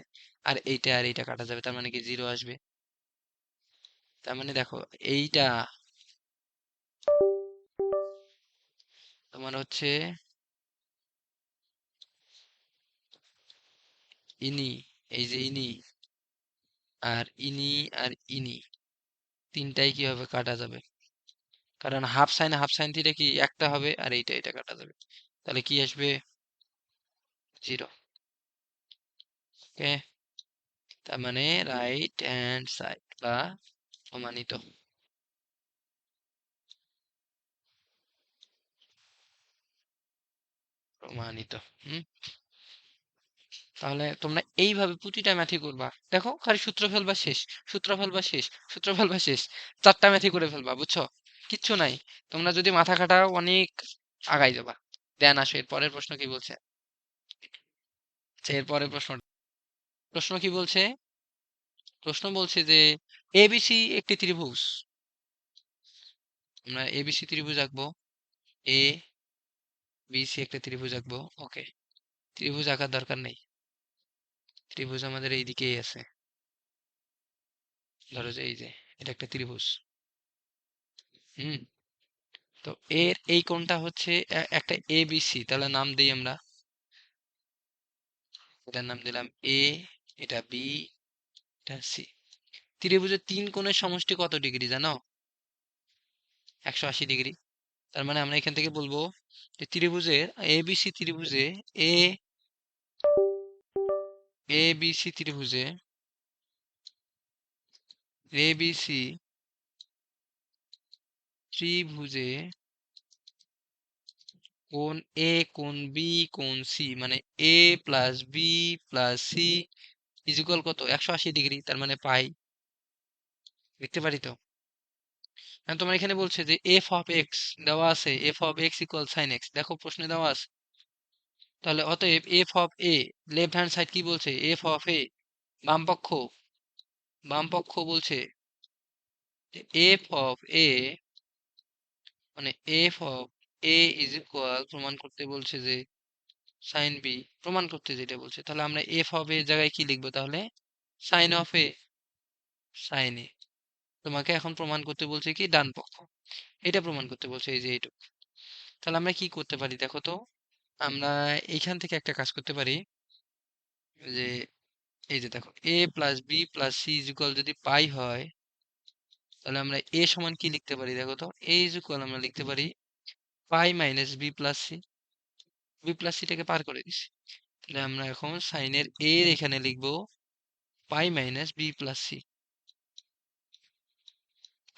আর এইটা আর এইটা কাটা যাবে, তার মানে কি জিরো আসবে। তার মানে দেখো এইটা তোমার হচ্ছে ইনি, এই যে ইনি আর ইনি আর ইনি তিনটাই কি হবে, কাটা যাবে, কারণ হাফ সাইন থিটা কি একটা হবে, আর এইটা এটা কাটা যাবে, তাহলে কি আসবে, জিরো। ওকে, তার মানে রাইট হ্যান্ড সাইড বা প্রমাণিত, প্রমাণিত। হুম। তাহলে তোমরা এইভাবে প্রতিটা ম্যাথই করবা, দেখো খালি সূত্র ফেলবা শেষ, সূত্র ফেলবা শেষ, সূত্র ফেলবা শেষ, চারটা ম্যাথই করে ফেলবা, বুঝছো? কিচ্ছু নাই, তোমরা যদি মাথা খাটাও অনেক আগাই যাবা। দেন আসো এর পরের প্রশ্ন কি বলছে। আচ্ছা, এর পরের প্রশ্ন, প্রশ্ন কি বলছে, প্রশ্ন বলছে যে এবিসি একটি ত্রিভুজ, আমরা এবিসি ত্রিভুজ আঁকবো, এ বিসি একটা ত্রিভুজ আঁকবো। ওকে, ত্রিভুজ আঁকার দরকার নেই, ত্রিভুজ আমাদের এই দিকেই আছে, ধরো যে এই যে এটা একটা ত্রিভুজ। হুম। তো এর এই কোণটা হচ্ছে একটা এবিসি, তাহলে নাম দিই আমরা, এটার নাম দিলাম এ, এটা বি, এটা সি। ত্রিভুজের তিন কোণের সমষ্টি কত ডিগ্রি জানো, 180 ডিগ্রি। তার মানে আমরা এখান থেকে বলবো যে ত্রিভুজের এবিসি ত্রিভুজে এ, এবিসি ত্রিভুজে, এবিসি ত্রিভুজে কোণ এ, কোণ বি, কোণ সি, মানে A plus B plus C is equal কত, 180 ডিগ্রি, তার মানে পাই। দেখতে পারি তো। এখন তোমার এখানে বলছে যে এফ অফ এক্স দেওয়া আছে, f of x equal sine x, দেখো প্রশ্নে দেওয়া আছে। তাহলে অতএব f of a, left hand side কি বলছে, এফ অফ এ, বাম পক্ষ, বাম পক্ষ বলছে এফ অফ এ, মানে F of a is equal, প্রমাণ করতে বলছে যে সাইন বি, প্রমাণ করতে যেটা বলছে, তাহলে আমরা এফ অফ এর জায়গায় কি লিখবো তাহলে, সাইন অফ এ, সাইন এ। তোমাকে এখন প্রমাণ করতে বলছে কি ডান পক্ষ, এটা প্রমাণ করতে বলছে, এই যে এইটুকু। তাহলে আমরা কি করতে পারি দেখো তো, আমরা এইখান থেকে একটা কাজ করতে পারি, যে এই যে দেখো A plus B plus C is equal যদি পাই হয়, তাহলে আমরা এ সমান কি লিখতে পারি দেখো তো, এ ইজ ইকুয়াল আমরা লিখতে পারি pi minus B plus C, B plus সিটাকে পার করে দিছি, তাহলে আমরা এখন সাইনের এর এখানে লিখবো pi minus B plus C.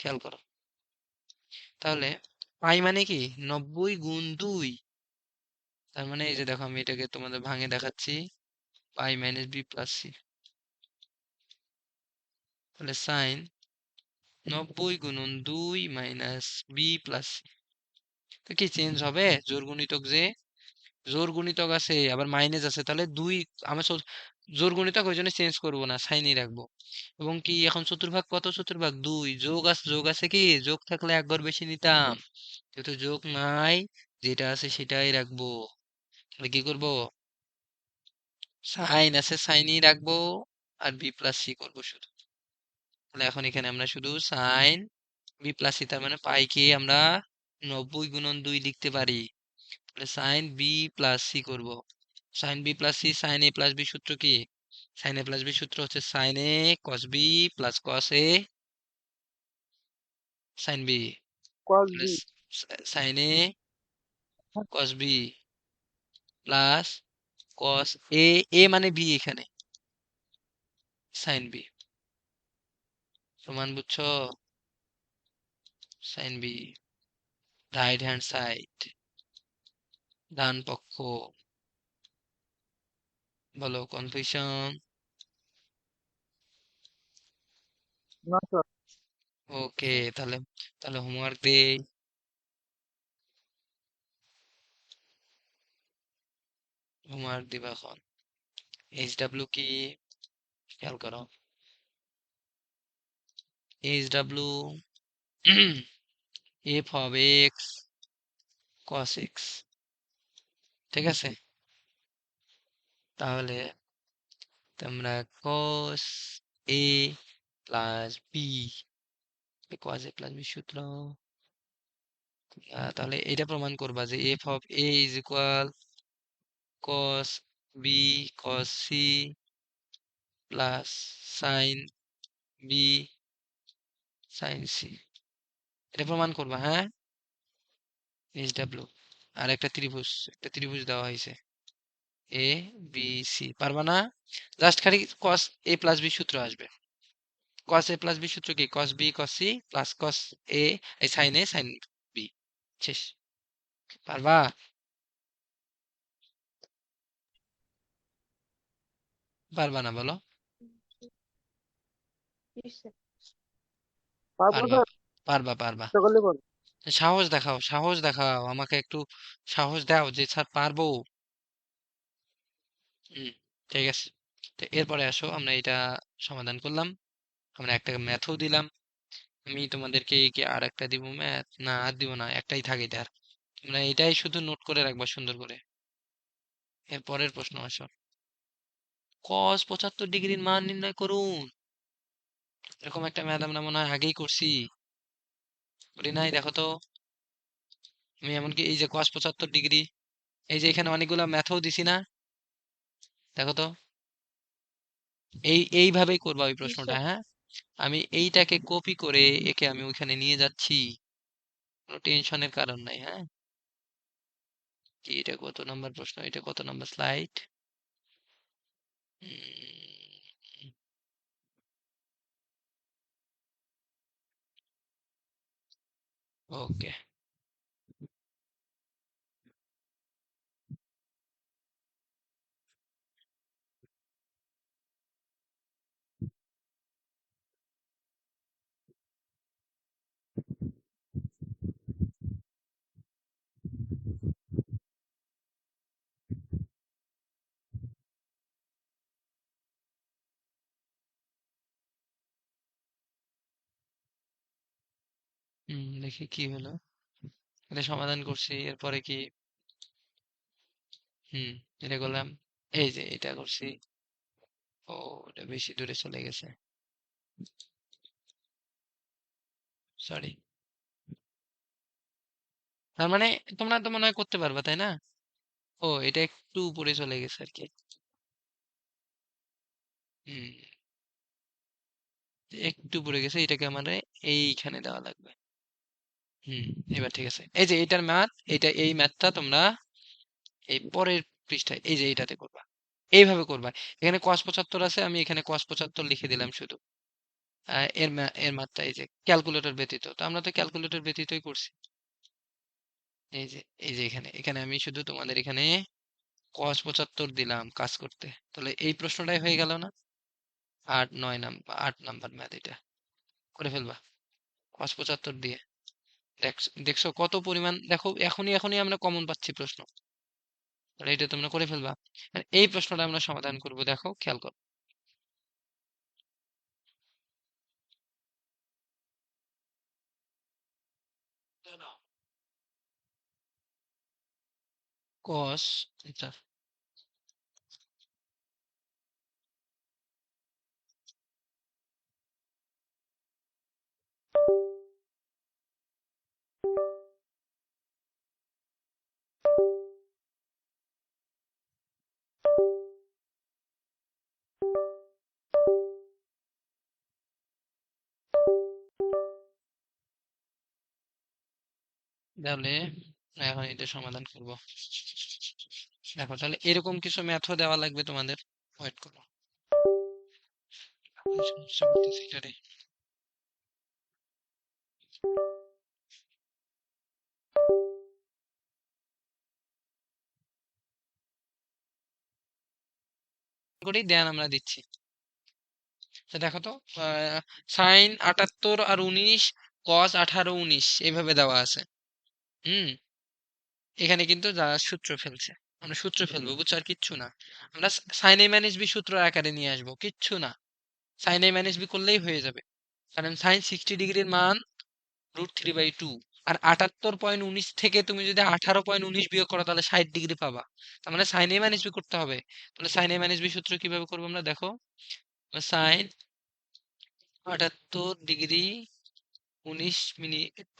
খেয়াল করো, তাহলে পাই মানে কি 90 গুণ 2, তার মানে এই যে দেখো আমি এটাকে তোমাদের ভাঙে দেখাচ্ছি, পাই মাইনাস বি প্লাস সি, তাহলে সাইন 90 গুণন 2 মাইনাস বি প্লাস সি, তো কি চেঞ্জ হবে, জোর গুণিতক যে, জোর গুণিতক আছে আবার মাইনাস আছে, তাহলে 2 আমরা জোর গুণিতক ওই জন্য চেঞ্জ করবো না, সাইনই রাখবো। এবং কি এখন চতুর্ভাগ কত, চতুর্ভাগ 2, যোগ আছে কি, যোগ থাকলে এক ঘর বেশি নিতাম, যেহেতু যোগ নাই, যেটা আছে সেটাই রাখবো। তাহলে কি করব, সাইন আছে সাইনই রাখবো, আর বি প্লাস সি করবো শুধু। তাহলে এখন এখানে আমরা শুধু সাইন বি প্লাস সি, তার মানে পাই কে আমরা 90 গুণন 2 লিখতে পারি, তাহলে সাইন বি প্লাস সি করবো। Sine B plus C, sine A plus B সূত্র কি? সাইন এ প্লাস বি সূত্র হচ্ছে sine A cos B plus cos A sine B. cos তাহলে b sine A cos B plus cos A, A মানে B এখানে, sine B সমান বুঝছো? Sine B right hand side, ডান পক্ষ। বলো কনফিউশন? না স্যার। ওকে, তাহলে তাহলে হোমওয়ার্ক দেই। হোমওয়ার্ক দিবা এখন। এইচ ডাব্লিউ কি খেয়াল করো। এইচ ডাব্লিউ f of x cos x, ঠিক আছে? তাহলে তোমরা cos a plus b, cos a plus B সূত্র, তাহলে এটা প্রমাণ করবা যে f of a is equal cos b cos c plus sine b sine c, এটা প্রমাণ করবা, হ্যাঁ? এইচ ডাব্লিউ আর একটা ত্রিভুজ দেওয়া হয়েছে এ বি সি, পারবা না? জাস্ট খালি cos a প্লাস বি সূত্র আসবে। cos a প্লাস বি সূত্র কি? cos b cos c plus cos a, এই সাইন a সাইন বি, শেষ। পারবা? পারবা না বলো? পারবো পারবা, স্যার, পারবা, পারবা। চেষ্টা করলে পারবো। সাহস দেখাও, সাহস দেখাও, আমাকে একটু সাহস দাও যে স্যার পারবো। হুম, ঠিক আছে। তো এরপরে আসো, আমরা এটা সমাধান করলাম, আমরা একটা ম্যাথও দিলাম। আমি তোমাদেরকে কি আর একটা দিব ম্যাথ? না, আর দিব না, একটাই থাকে এটা। তোমরা এটাই শুধু নোট করে রাখবা সুন্দর করে। এর পরের প্রশ্ন আসো। cos 75 ডিগ্রির মান নির্ণয় করুন। এরকম একটা ম্যাথ আমরা মনে হয় আগেই করছি, করি নাই? দেখো তো। আমি এমনকি এই যে cos 75 ডিগ্রি, এই যে এখানে অনেকগুলো ম্যাথও দিছি না? দেখো তো। এইভাবেই করবা ওই জি প্রশ্নটা, স্যার। হ্যাঁ? আমি এইটাকে কপি করে একে আমি ওইখানে নিয়ে যাচ্ছি, কোনো টেনশনের কারণ নাই, হ্যাঁ? কি এটা কত নাম্বার প্রশ্ন? এটা কত নাম্বার স্লাইড? ওকে। দেখি কি হলো। এটা সমাধান করছি, এরপরে কি? হুম, এটা করলাম। এই যে এটা করছি। ও, এটা বেশি দূরে চলে গেছে, সরি। তার মানে তোমরা তো মনে হয় করতে পারবা, তাই না? ও, এটা একটু উপরে চলে গেছে আর কি। হুম, একটু উপরে গেছে, এটাকে আমাদের এইখানে দেওয়া লাগবে। হুম, এবার ঠিক আছে। এই যে এটার ম্যাথ, এই ম্যাথটা তোমরা এই পরের পৃষ্ঠায় এই যে এইটাতে করবা, এইভাবে করবা। এখানে cos 75 আছে, আমি এখানে cos 75 লিখে দিলাম শুধু। এর ম্যাথটা এই যে ক্যালকুলেটর ব্যতীত, তো আমরা তো ক্যালকুলেটর ব্যতীতই করছি। এই যে এখানে এখানে আমি শুধু তোমাদের এখানে cos 75 দিলাম কাজ করতে। তাহলে এই প্রশ্নটাই হয়ে গেল না? 8 নাম্বার ম্যাথ, এটা করে ফেলবা cos 75 দিয়ে। দেখছো কত পরিমাণ? দেখো এখনই এখনই আমরা কমন পাচ্ছি প্রশ্ন। তাহলে এটা তোমরা করে ফেলবা। আর এই প্রশ্নটা আমরা সমাধান করব, দেখো খেয়াল করো। cos, আচ্ছা, তাহলে এখন এটা সমাধান করব। দেখো তাহলে এরকম কিছু ম্যাথও দেওয়া লাগবে তোমাদের। ওয়েট করো, সমস্যা করতেছি এটারে। করেই দেন আমরা দিচ্ছি। তো দেখো তো, সাইন 78 আর 19, কস 18 19 এইভাবে দেওয়া আছে। হুম, এখানে কিন্তু যা সূত্র ফেলছে, আমরা সূত্র ফেলবো, বুঝছো? আর কিচ্ছু না। আমরা সাইন এ মাইনাস বি সূত্র আকারে নিয়ে আসবো, কিচ্ছু না। সাইন এ মাইনাস বি করলেই হয়ে যাবে। কারণ সাইন 60 ডিগ্রির মান √3/2। আর 78.19 থেকে তুমি যদি 18.19 বিয়োগ করো তাহলে 60 ডিগ্রি পাবা। তার মানে সাইন এ মাইনাস বি করতে হবে। তাহলে সাইন এ মাইনাস বি সূত্র কিভাবে করবো আমরা দেখো। Sine 78 degree 19 minute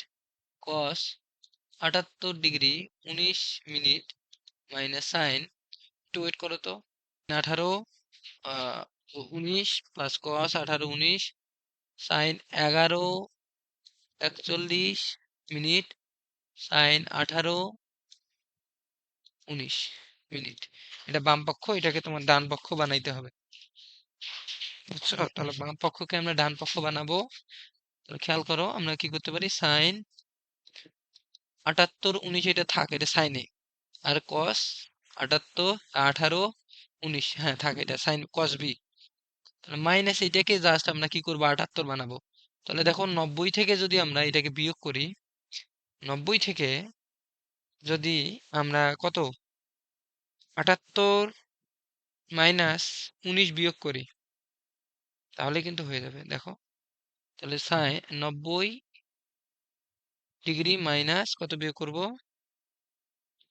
cos 78 degree 19 minute minus sine, একটু ওয়েট করো তো, 18 19 plus cos 18 19 sine 11 41 minute sine 18 19 minute. এটা বাম পক্ষ, এটাকে তোমার ডান পক্ষ বানাইতে হবে, বুঝছো? তাহলে বাম পক্ষকে আমরা ডান পক্ষ বানাবো। তাহলে খেয়াল করো, আমরা কি করতে পারি, সাইন 78 19 এটা থাক, এটা সাইনে। আর কস 78 18 19, হ্যাঁ থাক, এটা সাইন কস বি। তাহলে মাইনাস এটাকে জাস্ট আমরা কি করবো, 78 বানাবো। তাহলে দেখো 90 থেকে যদি আমরা এটাকে বিয়োগ করি, 90 থেকে যদি আমরা কত 78 মাইনাস 19 বিয়োগ করি তাহলে কিন্তু হয়ে যাবে। দেখো তাহলে 90 ডিগ্রি মাইনাস কত বিয়োগ করব,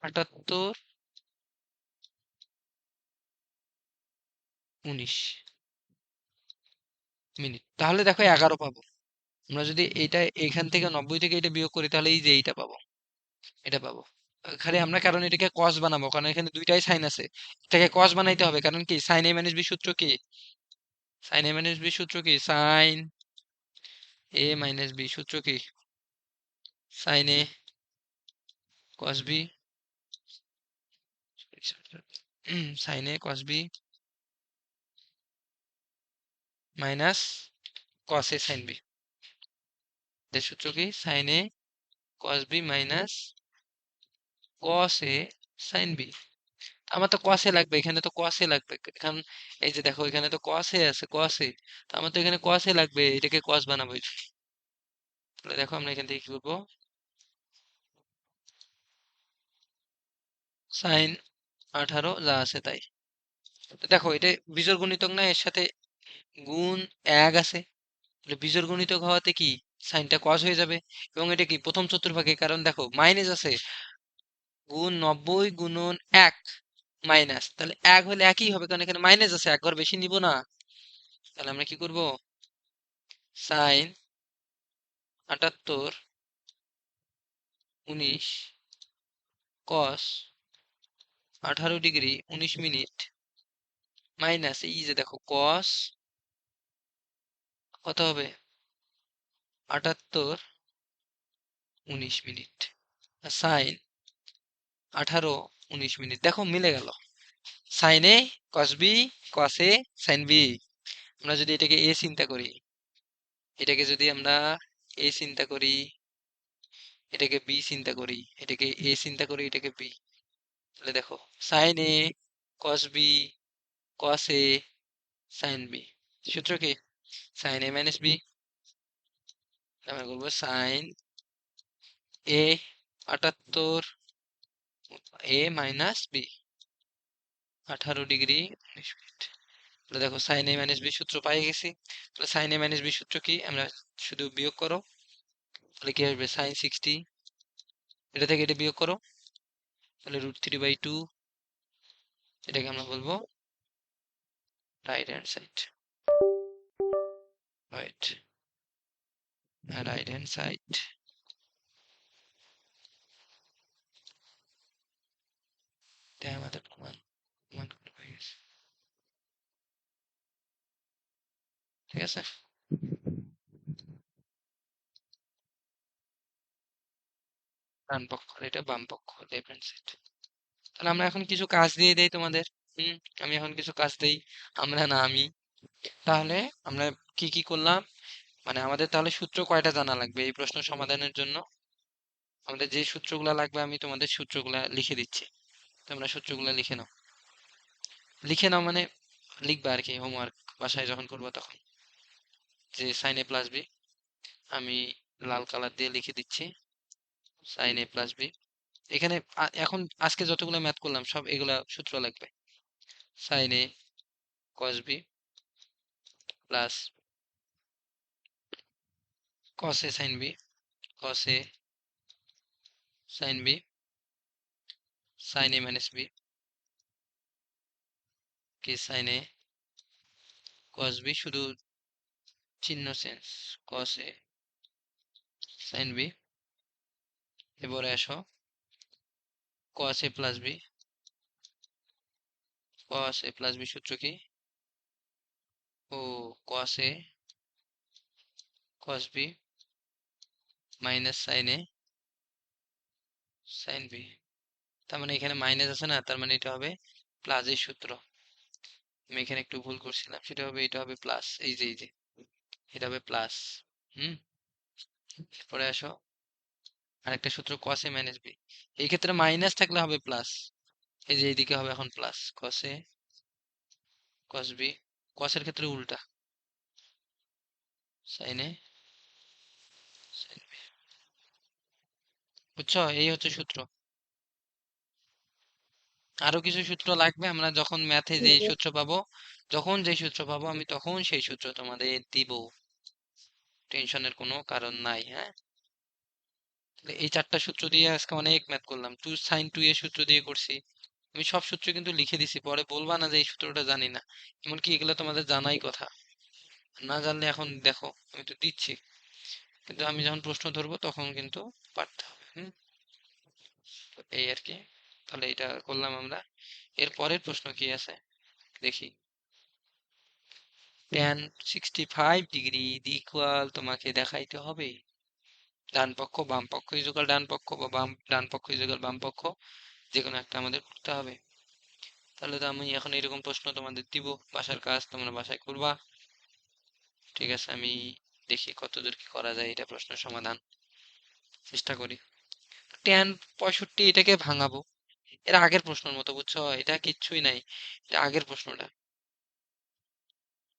78 19 মিনিট, তাহলে দেখো 11 পাবো। আমরা যদি এটা এখান থেকে 90 থেকে এটা বিয়োগ করি তাহলে এই যে এইটা পাবো, এটা পাবো। খালি আমরা কারণ এটাকে কস বানাবো, কারণ এখানে দুইটাই সাইন আছে, এটাকে কস বানাইতে হবে। কারণ কি, সাইন এ মাইনাস বি সূত্র কি, সাইন এ মাইনাস বি সূত্র কি, সাইন এ মাইনাস বি সূত্র কি, sine A cos B, sign A cos B minus cos A sine B. এর সূত্র কি, sine A cos B minus cos A sine B. আমার তো কসে লাগবে, এখানে তো কসে লাগবে। এখন এই যে দেখো, এখানে তো কসে আছে, কসে, তো আমার তো এখানে কসে লাগবে, এটাকে কস বানাবো। তাহলে দেখো আমরা এখান থেকে কি করবো, সাইন 18 যা আছে তাই। তো দেখো এটা বিজোড় গুণিতক না, এর সাথে গুণ 1 আছে। তাহলে বিজোড় গুণিতক হওয়াতে কি, সাইনটা কস হয়ে যাবে। এবং এটা কি প্রথম চতুর্ভাগে, কারণ দেখো মাইনাস আছে, গুণ 90 গুণন 1 মাইনাস, তাহলে 1 হলে একই হবে, কারণ এখানে মাইনাস আছে, এক ঘর বেশি নিব না। তাহলে আমরা কি করব, সাইন 78 19 কস 18 ডিগ্রি 19 মিনিট মাইনাস এই যে দেখো কস কত হবে, 78 19 মিনিট সাইন 18 19 মিনিট। দেখো মিলে গেল, সাইনে কস বি কসে সাইন বি। আমরা যদি এটাকে এ চিন্তা করি, এটাকে যদি আমরা এ চিন্তা করি, এটাকে বি চিন্তা করি, এটাকে এ চিন্তা করি, এটাকে বি, তাহলে দেখো sign A cos B cos A sine B. সূত্র কি, সাইন এ মাইনাস বি, আমরা করবো সাইন এ 78 এ মাইনাস বি 18 ডিগ্রি 19 মিনিট। তাহলে দেখো সাইন এ মাইনাস বি সূত্র পাই গেছি। তাহলে সাইন এ মাইনাস বি সূত্র কি, আমরা শুধু বিয়োগ করো, তাহলে কি আসবে, সাইন 60, এটা থেকে এটা বিয়োগ করো, তাহলে √3/2, এটাকে আমরা বলবো right hand side, right right hand side. তাই আমাদের প্রমাণ প্রমাণ করা হয়ে গেছে, ঠিক আছে। ডান পক্ষ আর এটা বাম পক্ষ, লেফট হ্যান্ড সাইড। তাহলে আমরা এখন কিছু কাজ দিয়ে দেই তোমাদের। হুম, আমি এখন কিছু কাজ দেই, আমরা না আমি। তাহলে আমরা কি কি করলাম, মানে আমাদের তাহলে সূত্র কয়টা জানা লাগবে এই প্রশ্ন সমাধানের জন্য? আমাদের যে সূত্রগুলা লাগবে আমি তোমাদের সূত্রগুলা লিখে দিচ্ছি, তোমরা সূত্রগুলা লিখে নাও। লিখে নাও মানে লিখবা আর কি, হোমওয়ার্ক বাসায় যখন করবো তখন। যে সাইন এ প্লাস বি, আমি লাল কালার দিয়ে লিখে দিচ্ছি, সাইন এ প্লাস বি। এখানে এখন আজকে যতগুলো ম্যাথ করলাম সব এগুলা সূত্র লাগবে। Sign A cos B plus cos A sine B, cos A sine b, sign A minus B, কি সাইন এ কস বি, শুধু চিহ্ন change, cos A sine B. এবারে আসো কস এ প্লাস বি, কস এ প্লাস বি সূত্র কি? ও কস এ কস বি মাইনাস সাইন এ sine B. তার মানে এখানে মাইনাস আছে না, তার মানে এটা হবে প্লাস এর সূত্র। আমি এখানে একটু ভুল করছিলাম, সেটা হবে এটা হবে প্লাস, এই যে এটা হবে প্লাস। হুম, এরপরে আসো আরেকটা সূত্র কস এ মাইনাস বি, এই ক্ষেত্রে মাইনাস থাকলে হবে প্লাস, এই যে এইদিকে হবে এখন প্লাস, কস এ কস বি, কসের ক্ষেত্রে উল্টা, সাইন এ সাইন বি। বুঝছো, এই হচ্ছে সূত্র। আরো কিছু সূত্র লাগবে, আমরা যখন ম্যাথে যে সূত্র পাবো, যখন যে সূত্র পাবো আমি তখন সেই সূত্র তোমাদের দিব, টেনশনের কোনো কারণ নাই। হ্যাঁ, তাহলে এই চারটা সূত্র দিয়ে আজকে অনেক ম্যাথ করলাম, টু সাইন টু এর সূত্র দিয়ে করছি। আমি সব সূত্র কিন্তু লিখে দিছি, পরে বলবা না যে এই সূত্রটা জানি না, এমনকি এগুলো তোমাদের জানাই কথা। না জানলে এখন দেখো আমি তো দিচ্ছি, কিন্তু আমি যখন প্রশ্ন ধরবো তখন কিন্তু পারতে হবে। তো এই আর কি, তাহলে এটা করলাম আমরা। এর পরের প্রশ্ন কি আছে দেখি। tan 65 ডিগ্রি ইকুয়াল তোমাকে দেখাইতে হবে ডান পক্ষ বাম পক্ষ ইজুকাল ডান পক্ষ বা বাম ডান পক্ষ ইজুকাল বাম পক্ষ, যে কোনো একটা আমাদের করতে হবে। তাহলে তো আমি এখন এরকম প্রশ্ন তোমাদের দিব, বাসার কাজ তোমরা বাসায় করবা। ঠিক আছে, আমি দেখি কতদূর কি করা যায়, এটা প্রশ্ন সমাধান চেষ্টা করি। tan 65 এটাকে ভাঙাবো, এর আগের প্রশ্নের মতো, বুঝছো, এটা কিচ্ছুই নাই, এটা আগের প্রশ্নটা,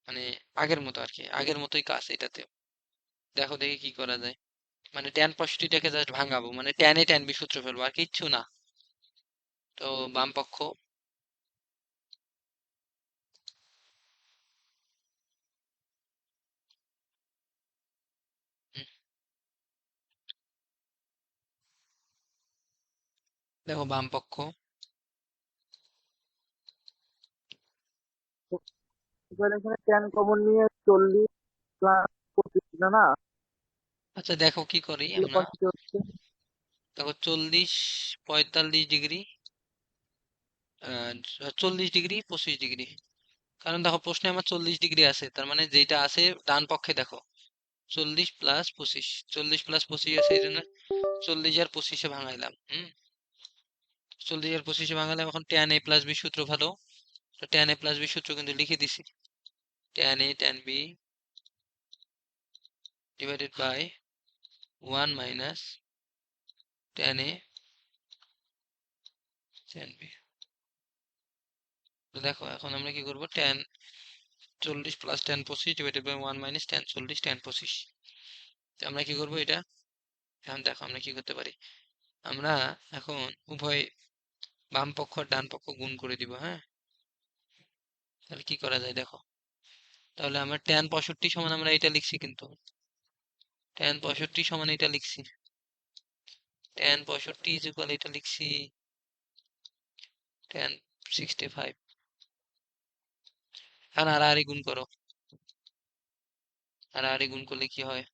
মানে আগের মতো আর কি, আগের মতোই কাজ এটাতে। দেখো দেখি কি করা যায়। মানে tan 65টাকে জাস্ট ভাঙাবো, মানে tan এ tan বি সূত্র ফেলবো, আর কিচ্ছু না। তো বাম পক্ষ, হুম, দেখো বাম পক্ষ, এবার এখানে টেন কমন নিয়ে 40 + 25 না, আচ্ছা দেখো কি করি তাহলে আমরা। কত হচ্ছে? দেখো 40 45 ডিগ্রি, 40 ডিগ্রি 25 ডিগ্রি, কারণ দেখো প্রশ্নে আমার 40 ডিগ্রি আছে, তার মানে যেটা আছে ডান পক্ষে দেখো 40 + 25, 40 + 25 আছে, এই জন্য 40 আর 25-এ ভাঙাইলাম। 40 আর 25-এ ভাঙালাম, এখন tan a প্লাস বি সূত্র ভালো। তো tan a প্লাস বি সূত্র কিন্তু লিখে দিছি, tan a tan b divided by 1 minus tan a tan b। তো দেখো এখন আমরা কি করব, tan 40 + tan 25 divided by 1 minus tan 40 tan 25। তো আমরা কি করব এটা, এখন দেখো আমরা কি করতে পারি, আমরা এখন উভয় বাম পক্ষ আর ডান পক্ষ গুণ করে দিব। হ্যাঁ, তাহলে কি করা যায় দেখো, তাহলে আমরা tan 65 সমান আমরা এটা লিখছি, কিন্তু tan 65 সমান এটা লিখছি, tan 65 ইজ ইকুয়াল এটা লিখছি tan 65। এখন আর গুণ করো, আর গুণ করলে কি হয়,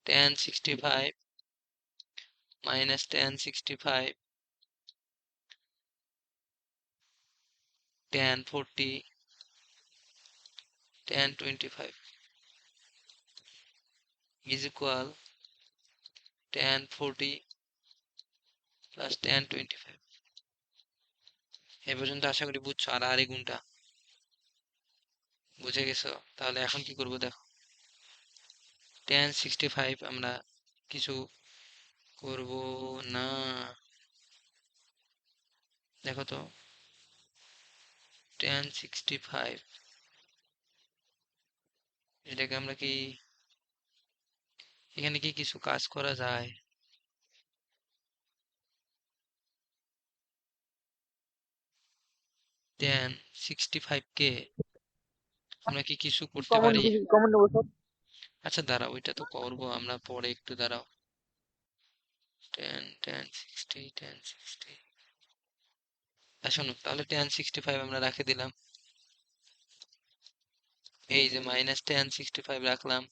tan 65 minus tan 65 tan 40 tan 25। Is equal tan 40 plus tan 25। এ পর্যন্ত আশা করি বুঝছো। আর এই গুণটা বুঝে গেছো। তাহলে এখন কি করব দেখো, tan 65 আমরা কিছু করব না। দেখো তো, tan 65 এটাকে আমরা কি এখানে কি কিছু কাজ করা যায়? tan 65 কে আমরা কি কিছু করতে কমন পারি? কমন নেবো স্যার। আচ্ছা দাঁড়াও, ওইটা তো করবো আমরা পরে, একটু দাঁড়াও। tan 60 tan 60, শোনো তাহলে tan 65 আমরা রাখে দিলাম। এই যে মাইনাস tan 65 রাখলাম,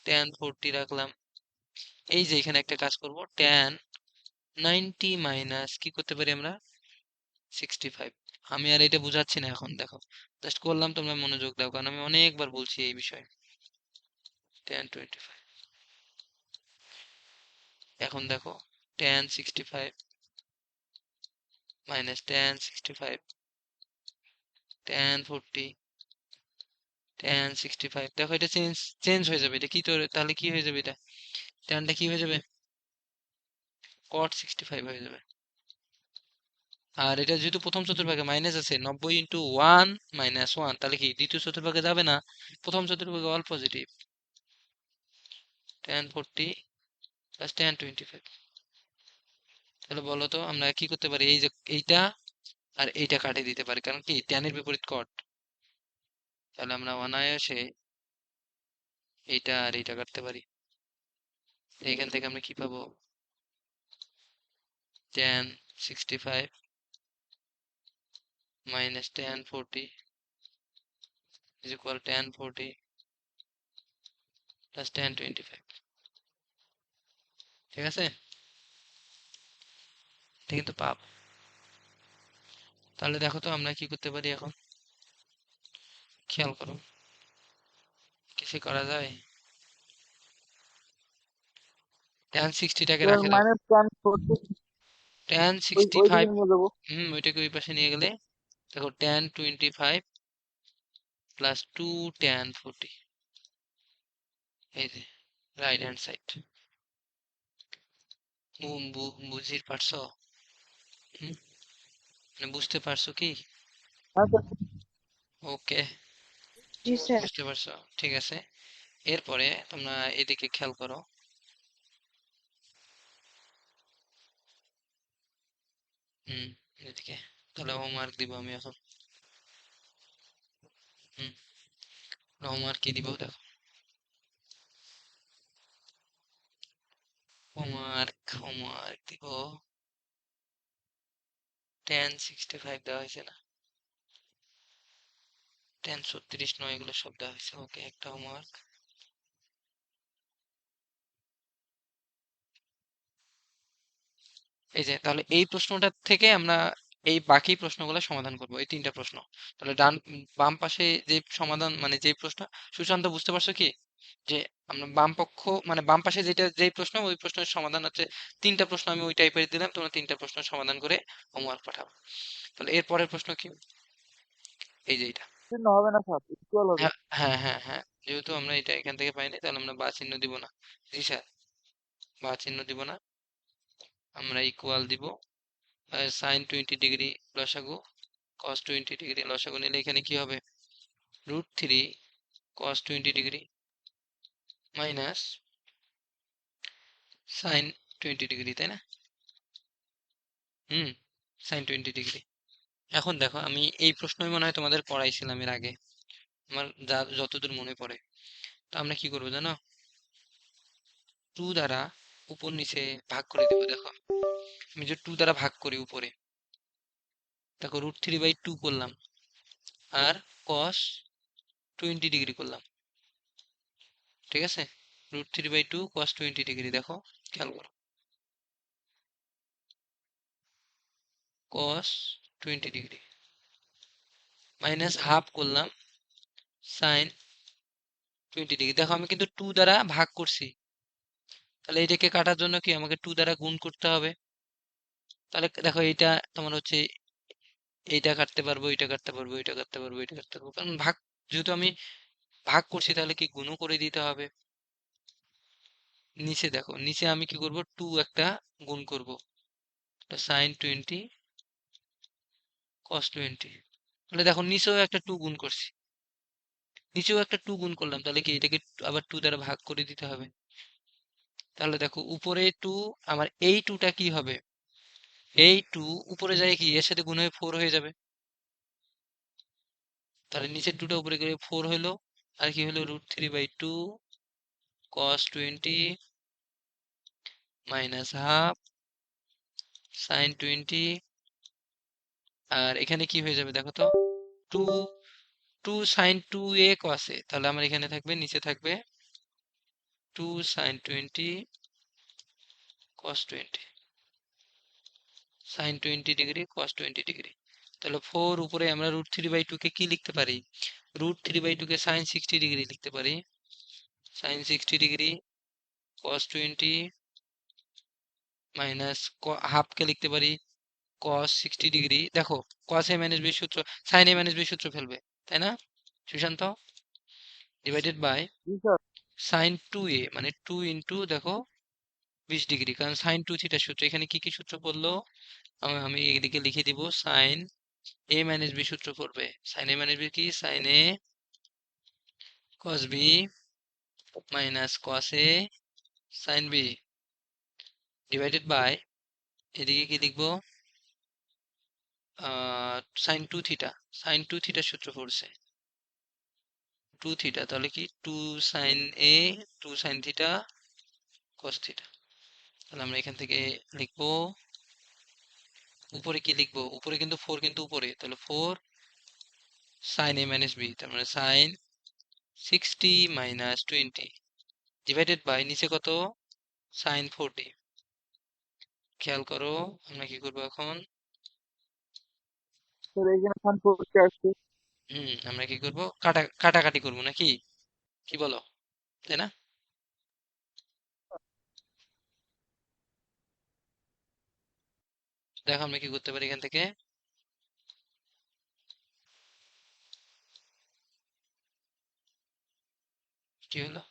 tan 40 রাখলাম। এই যে এখানে একটা কাজ করব, tan 90 মাইনাস কি করতে পারি আমরা 65। আমি আর এটা বুঝাচ্ছি না এখন, দেখো জাস্ট করলাম, তোমরা মনোযোগ দাও কারণ আমি অনেকবার বলছি এই বিষয়ে। tan 25, এখন দেখো tan 65 minus tan 65 tan 40 tan 65, দেখো এটা চেঞ্জ চেঞ্জ হয়ে যাবে। এটা কি তাহলে কি হয়ে যাবে, এটা ট্যানটা কি হয়ে যাবে cot 65 হয়ে যাবে। আর এটা যেহেতু প্রথম চতুর্ভাগে মাইনাস আছে, 90 ইন্টু 1 মাইনাস 1, তাহলে কি দ্বিতীয় চতুর্ভাগে যাবে না, প্রথম চতুর্ভাগে all positive. tan 40 plus tan 25। তাহলে বলো তো আমরা কি করতে পারি, এই যে এইটা আর এইটা কাটিয়ে দিতে পারি, কারণ কি tan এর বিপরীত cot। তাহলে আমরা অনায়াসে এইটা আর এইটা কাটতে পারি। এইখান থেকে আমরা কি পাবো, tan 65 minus tan 40 is equal tan 40 plus tan 25। ঠিক আছে, এটা কিন্তু পাব। তাহলে দেখো তো আমরা কি করতে পারি এখন, খেয়াল করো, কিছু করা যায়? tan 60 টাকে এবার রাখে দাও। মাইনাস tan 40 tan ওই দিকে 65, নিয়ে যাবো। ওইটাকে ওই পাশে নিয়ে গেলে দেখো tan 25 প্লাস 2 tan 40, এই যে রাইট হ্যান্ড সাইড। বুঝতে পারছো? হুম, মানে বুঝতে পারছো কি? হ্যাঁ স্যার। ওকে, জি স্যার। বুঝতে পারছো, ঠিক আছে। এরপরে তোমরা এদিকে খেয়াল করো। হুম, এদিকে তাহলে হোমওয়ার্ক দিব আমি এখন। হুম, হোমওয়ার্ক কি দিব দেখো, হোমওয়ার্ক দিব tan 65 দেওয়া হয়েছে না, tan 36 নয়, এগুলো সব দেওয়া হয়েছে। ওকে, একটা হোমওয়ার্ক। এই যে তাহলে এই প্রশ্নটা থেকে আমরা এই বাকি প্রশ্নগুলো সমাধান করব, এই তিনটা প্রশ্ন। তাহলে বাম পাশে যে সমাধান মানে যে প্রশ্ন, সুশান্ত বুঝতে পারছো কি, যে আমরা বাম পক্ষ মানে বাম পাশে যেটা যেই প্রশ্ন, ওই প্রশ্নের সমাধান হচ্ছে তিনটা প্রশ্ন, আমি ওই টাইপের দিলাম, তোমরা তিনটা প্রশ্ন সমাধান করে হোমওয়ার্ক পাঠাবো। তাহলে এর পরের প্রশ্ন কি, এই যে এটা। চিহ্ন হবে না স্যার, ইকুয়াল হবে। হ্যাঁ হ্যাঁ হ্যাঁ হ্যাঁ, যেহেতু আমরা এটা এখান থেকে পাইনি, তাহলে আমরা বা চিহ্ন দিব না। জি স্যার, বা চিহ্ন দিব না, আমরা ইকুয়াল দিব। সাইন 20 ডিগ্রি লসাগু cos 20 ডিগ্রি লসাগু নিলে এখানে কি হবে, √3 cos 20 degree minus sine 20 degree, তাই না? হুম, সাইন 20 ডিগ্রি। এখন দেখো, আমি এই প্রশ্নই মনে হয় তোমাদের পড়াইছিলাম এর আগে, আমার যা যতদূর মনে পড়ে। তো আমরা কি করবো জানো, 2 দ্বারা উপর নিচে ভাগ করে দেবো। দেখো আমি যে 2 দ্বারা ভাগ করি উপরে, দেখো √3/2 করলাম, আর cos 20 ডিগ্রি করলাম। ঠিক আছে, √3/2 cos 20 ডিগ্রি, দেখো খেয়াল করো, cos 20 ডিগ্রি মাইনাস হাফ করলাম সাইন 20 ডিগ্রি। দেখো আমি কিন্তু 2 দ্বারা ভাগ করছি, তাহলে এটাকে কাটার জন্য কি আমাকে 2 দ্বারা গুণ করতে হবে। তাহলে দেখো এইটা তোমার হচ্ছে এইটা কাটতে পারবো, এটা কাটতে পারবো, এটা কাটতে পারবো, এটা কাটতে পারবো, কারণ ভাগ, যেহেতু আমি ভাগ করছি তাহলে কি গুণও করে দিতে হবে। নিচে দেখো, নিচে আমি কি করব, 2 একটা গুণ করব, সাইন 20 কস 20। তাহলে দেখো নিচেও একটা 2 গুণ করছি, নিচেও একটা 2 গুণ করলাম, তাহলে কি এটাকে আবার 2 দ্বারা ভাগ করে দিতে হবে। তাহলে দেখো উপরে 2, আমার এই 2টা কি হবে, এই 2 উপরে যায় কি এর সাথে গুণ হয়ে 4 হয়ে যাবে, তাহলে নিচের 2টা উপরে গেলে 4 হলো, আর কি হলো √3/2 cos 20 মাইনাস হাফ সাইন 20। আর এখানে কি হয়ে যাবে দেখো তো, 2 2 সাইন 2a cos a, তাহলে আমার এখানে থাকবে, নিচে থাকবে 2 sine 20 cos 20 sine 20 degree cos 20 degree. তাহলে 4 উপরে আমরা √3/2 কে কি লিখতে পারি, √3/2 কে সাইন 60 ডিগ্রি লিখতে পারি, sine 60 degree cos 20 minus half কে লিখতে পারি cos 60 ডিগ্রি। দেখো cos a মাইনাস b সূত্র sin a মাইনাস b সূত্র ফেলবে, তাই না সুশান্ত, ডিভাইডেড বাই জি স্যার। সাইন 2a মানে 2 ইন্টু দেখো 20 ডিগ্রি, কারণ সাইন 2 থিটার সূত্র, এখানে কি কি সূত্র পড়লো, আমি এদিকে লিখে দিব, সাইন a মাইনাস b সূত্র পড়বে, সাইন a মাইনাস b কি, sine a cos b minus cos a sine b divided by, এদিকে কি লিখবো, সাইন 2 থিটা, সাইন 2 থিটার সূত্র পড়ছে 2 থিটা, তাহলে কি 2 sine a 2 sine theta cos theta. তাহলে আমরা এখান থেকে লিখবো, উপরে কি লিখবো, উপরে কিন্তু 4 কিন্তু উপরে, তাহলে 4 সাইন a মাইনাস b, তার মানে সাইন 60 মাইনাস 20 ডিভাইডেড বাই নিচে কত, সাইন 40। খেয়াল করো আমরা কি করবো এখন, স্যার এইখানে সাইন করতে আসছে। আমরা কি করবো, কাটাকাটি করবো নাকি, কি বলো, তাই না। দেখো আমরা কি করতে পারি এখান থেকে, কি হলো,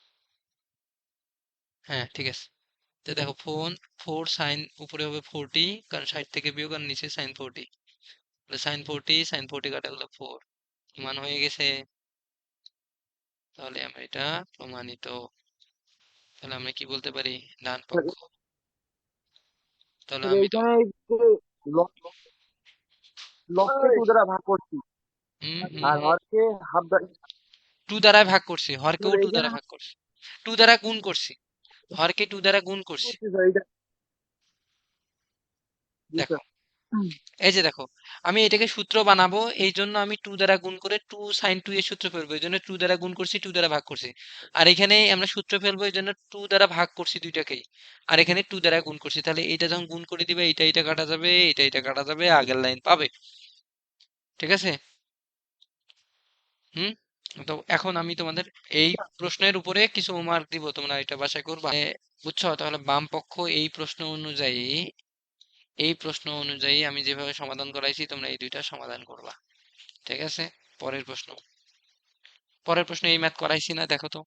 হ্যাঁ ঠিক আছে। তো দেখো 4 সাইন উপরে হবে 40, কারণ 60 থেকে বিয়োগ, আর নিচে সাইন 40, সাইন 40 সাইন 40 কাটা হলো 4, মান হয়ে গেছে। তাহলে আমরা এটা প্রমাণিত, তাহলে আমরা কি বলতে পারি, ডান স্যার পক্ষ। তাহলে স্যার আমি তো এইখানে এই যে লবকে 2 দ্বারা ভাগ করছি হুম আর হুম হরকে হাফ দ্বারা। 2 দ্বারা ভাগ করছি, হরকেও স্যার 2 এইখানে দ্বারা ভাগ করছি, 2 দ্বারা গুণ করছি, হরকে 2 দ্বারা গুণ কি করছি। করছি স্যার এইটা। জি দেখো স্যার। হুম। এই যে দেখো, আমি এটাকে সূত্র বানাবো, এই জন্য আমি 2 দ্বারা গুণ করে 2 সাইন 2 এর সূত্র ফেলবো, এই জন্য 2 দ্বারা গুণ করছি, 2 দ্বারা ভাগ করছি। আর এখানে আমরা সূত্র ফেলবো, এই জন্য 2 দ্বারা ভাগ করছি দুইটাকেই, আর এখানে 2 দ্বারা গুণ করছি। তাহলে এটা যখন গুণ করে দিবে, এটা এটা কাটা যাবে, এটা এটা কাটা যাবে, আগের লাইন পাবে, ঠিক আছে। হুম। তো এখন আমি তোমাদের এই প্রশ্নের উপরে কিছু মার্ক দিব, তোমরা এটা বাসায় করবা, বুঝছো। তাহলে বাম পক্ষ এই প্রশ্ন অনুযায়ী আমি যেভাবে সমাধান করাইছি, তোমরা এই দুইটা সমাধান করবা, ঠিক আছে। পরের প্রশ্ন, পরের প্রশ্ন এই ম্যাথ করাইছি না, দেখো তো,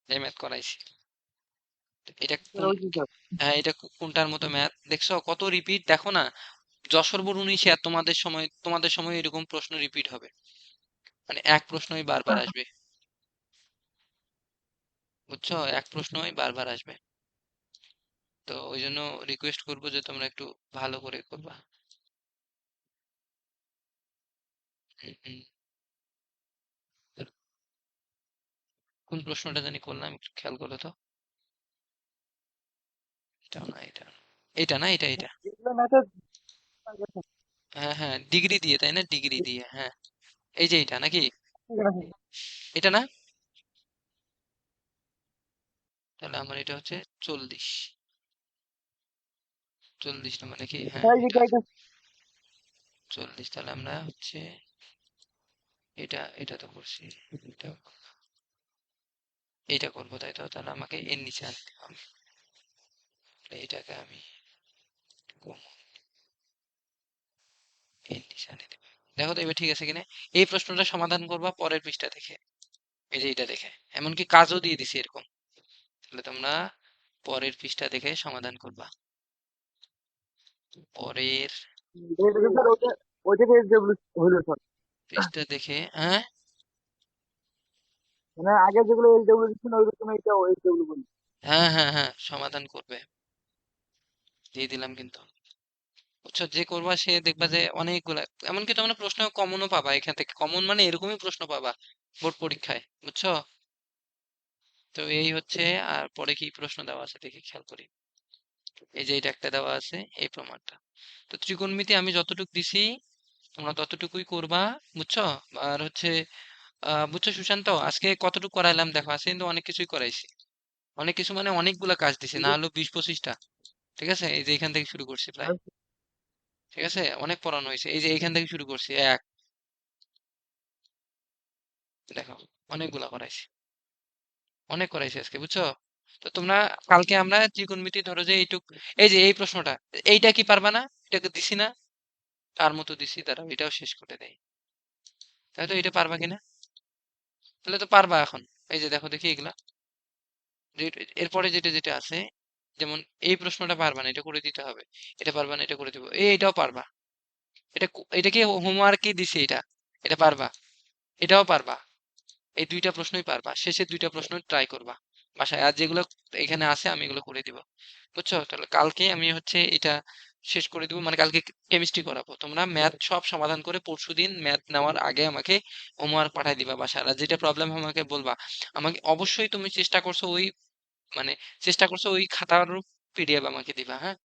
এই ম্যাথ করাইছি, এটা স্যার কোন, ওই জি স্যার। হ্যাঁ এটা কোনটার মতো ম্যাথ দেখছো, কত রিপিট দেখো না, যশোর বোর্ড 19-এ আর তোমাদের সময় এরকম প্রশ্ন রিপিট হবে, মানে এক প্রশ্নই বারবার আসবে, বুঝছো, এক প্রশ্নই বারবার আসবে। তো ওই জন্য রিকোয়েস্ট করবো যে তোমরা একটু ভালো করে করবা। হুম, হুম। কোন প্রশ্নটা জানি করলাম, একটু খেয়াল করো তো, এটা না, এটা না, এটা এগুলো ম্যাথের হ্যাঁ হ্যাঁ ডিগ্রি দিয়ে, তাই না, ডিগ্রি দিয়ে, হ্যাঁ এই যে এটা নাকি, এটা না, তাহলে আমার এটা হচ্ছে 40, 40 না মানে কি, হ্যাঁ স্যার এই যে এটা এটা 40, তাহলে আমরা হচ্ছে এটা তো করছি, এটা এটা করবো, তাই তো? তাহলে আমাকে এর নিচে আনতে হবে। এটাকে আমি কমন এর নিচে আনি দেবো। দেখো তো এবার ঠিক আছে কিনা। এই প্রশ্নটা সমাধান করবা পরের পৃষ্ঠা দেখে, এই যে এটা দেখে, এমনকি কাজও দিয়ে দিছি এরকম। তাহলে তোমরা পরের পৃষ্ঠা দেখে সমাধান করবা। পরের স্যার ওইটা এসডব্লিউ হইলো স্যার। পৃষ্ঠা দেখে, হ্যাঁ মানে আগে যেগুলো এসডব্লিউ ছিল ওইরকম এটাও এসডব্লিউ বলি। হ্যাঁ হ্যাঁ হ্যাঁ, সমাধান করবে, দিয়ে দিলাম কিন্তু। বুঝছো, যে করবা সে দেখবা যে অনেকগুলা, এমনকি তোমরা প্রশ্ন কমনও পাবা এখান থেকে, কমন মানে এরকমই প্রশ্ন পাবা বোর্ড পরীক্ষায়, বুঝছো? তো এই হচ্ছে। আর পরে কি প্রশ্ন দেওয়া আছে দেখি, খেয়াল করি। এই যে এটা একটা দেওয়া আছে, এই প্রমাণটা। তো ত্রিকোণমিতি আমি যতটুকু দিছি তোমরা ততটুকুই করবা, বুঝছো? আর হচ্ছে বুঝছো সুশান্ত, আজকে কতটুকু করাইলাম দেখো, আজকে কিন্তু অনেক কিছুই করাইছি। অনেক কিছু মানে অনেকগুলা কাজ দিছি, না হলো 20-25টা। ঠিক আছে, এই যে এখান থেকে শুরু করছি প্রায়। ঠিক আছে, অনেক পড়ানো হয়েছে। এই যে এখান থেকে শুরু করছি এক, দেখো অনেকগুলা করাইছি, অনেক করাইছি আজকে, বুঝছো? তো তোমরা কালকে আমরা ত্রিকোণমিতি ধরো যে এইটুক, এই যে এই প্রশ্নটা, এইটা কি পারবা না? এটাকে দিছি না, তার মতো দিছি, দাঁড়াও এটাও শেষ করে দেয়। তাই তো, এটা পারবা কিনা? তাহলে তো পারবা এখন। এই যে দেখো দেখি এগুলা, এরপরে যেটা যেটা আছে, যেমন এই প্রশ্নটা পারবা না, এটা করে দিতে হবে। এটা পারবা না, এটা করে দিব। এটাও পারবা। এটা কি হোমওয়ার্কই দিছে এটা, এটা পারবা। এটাও পারবা। এই দুইটা প্রশ্নই পারবা, শেষের দুইটা প্রশ্ন ট্রাই করবা বাসায়। আর যেগুলো এখানে আছে আমি এগুলো করে দিব, বুঝছো? তাহলে কালকে আমি হচ্ছে এটা শেষ করে দিব, মানে কালকে কেমিস্ট্রি করাবো। তোমরা ম্যাথ সব সমাধান করে পরশুদিন ম্যাথ নেওয়ার আগে আমাকে হোমওয়ার্ক পাঠাই দিবা বাসায়। আর যেটা প্রবলেম আমাকে বলবা। আমাকে অবশ্যই তুমি চেষ্টা করছো ওই, মানে চেষ্টা করছো ওই খাতার পিডিএফ আমাকে দিবা, হ্যাঁ?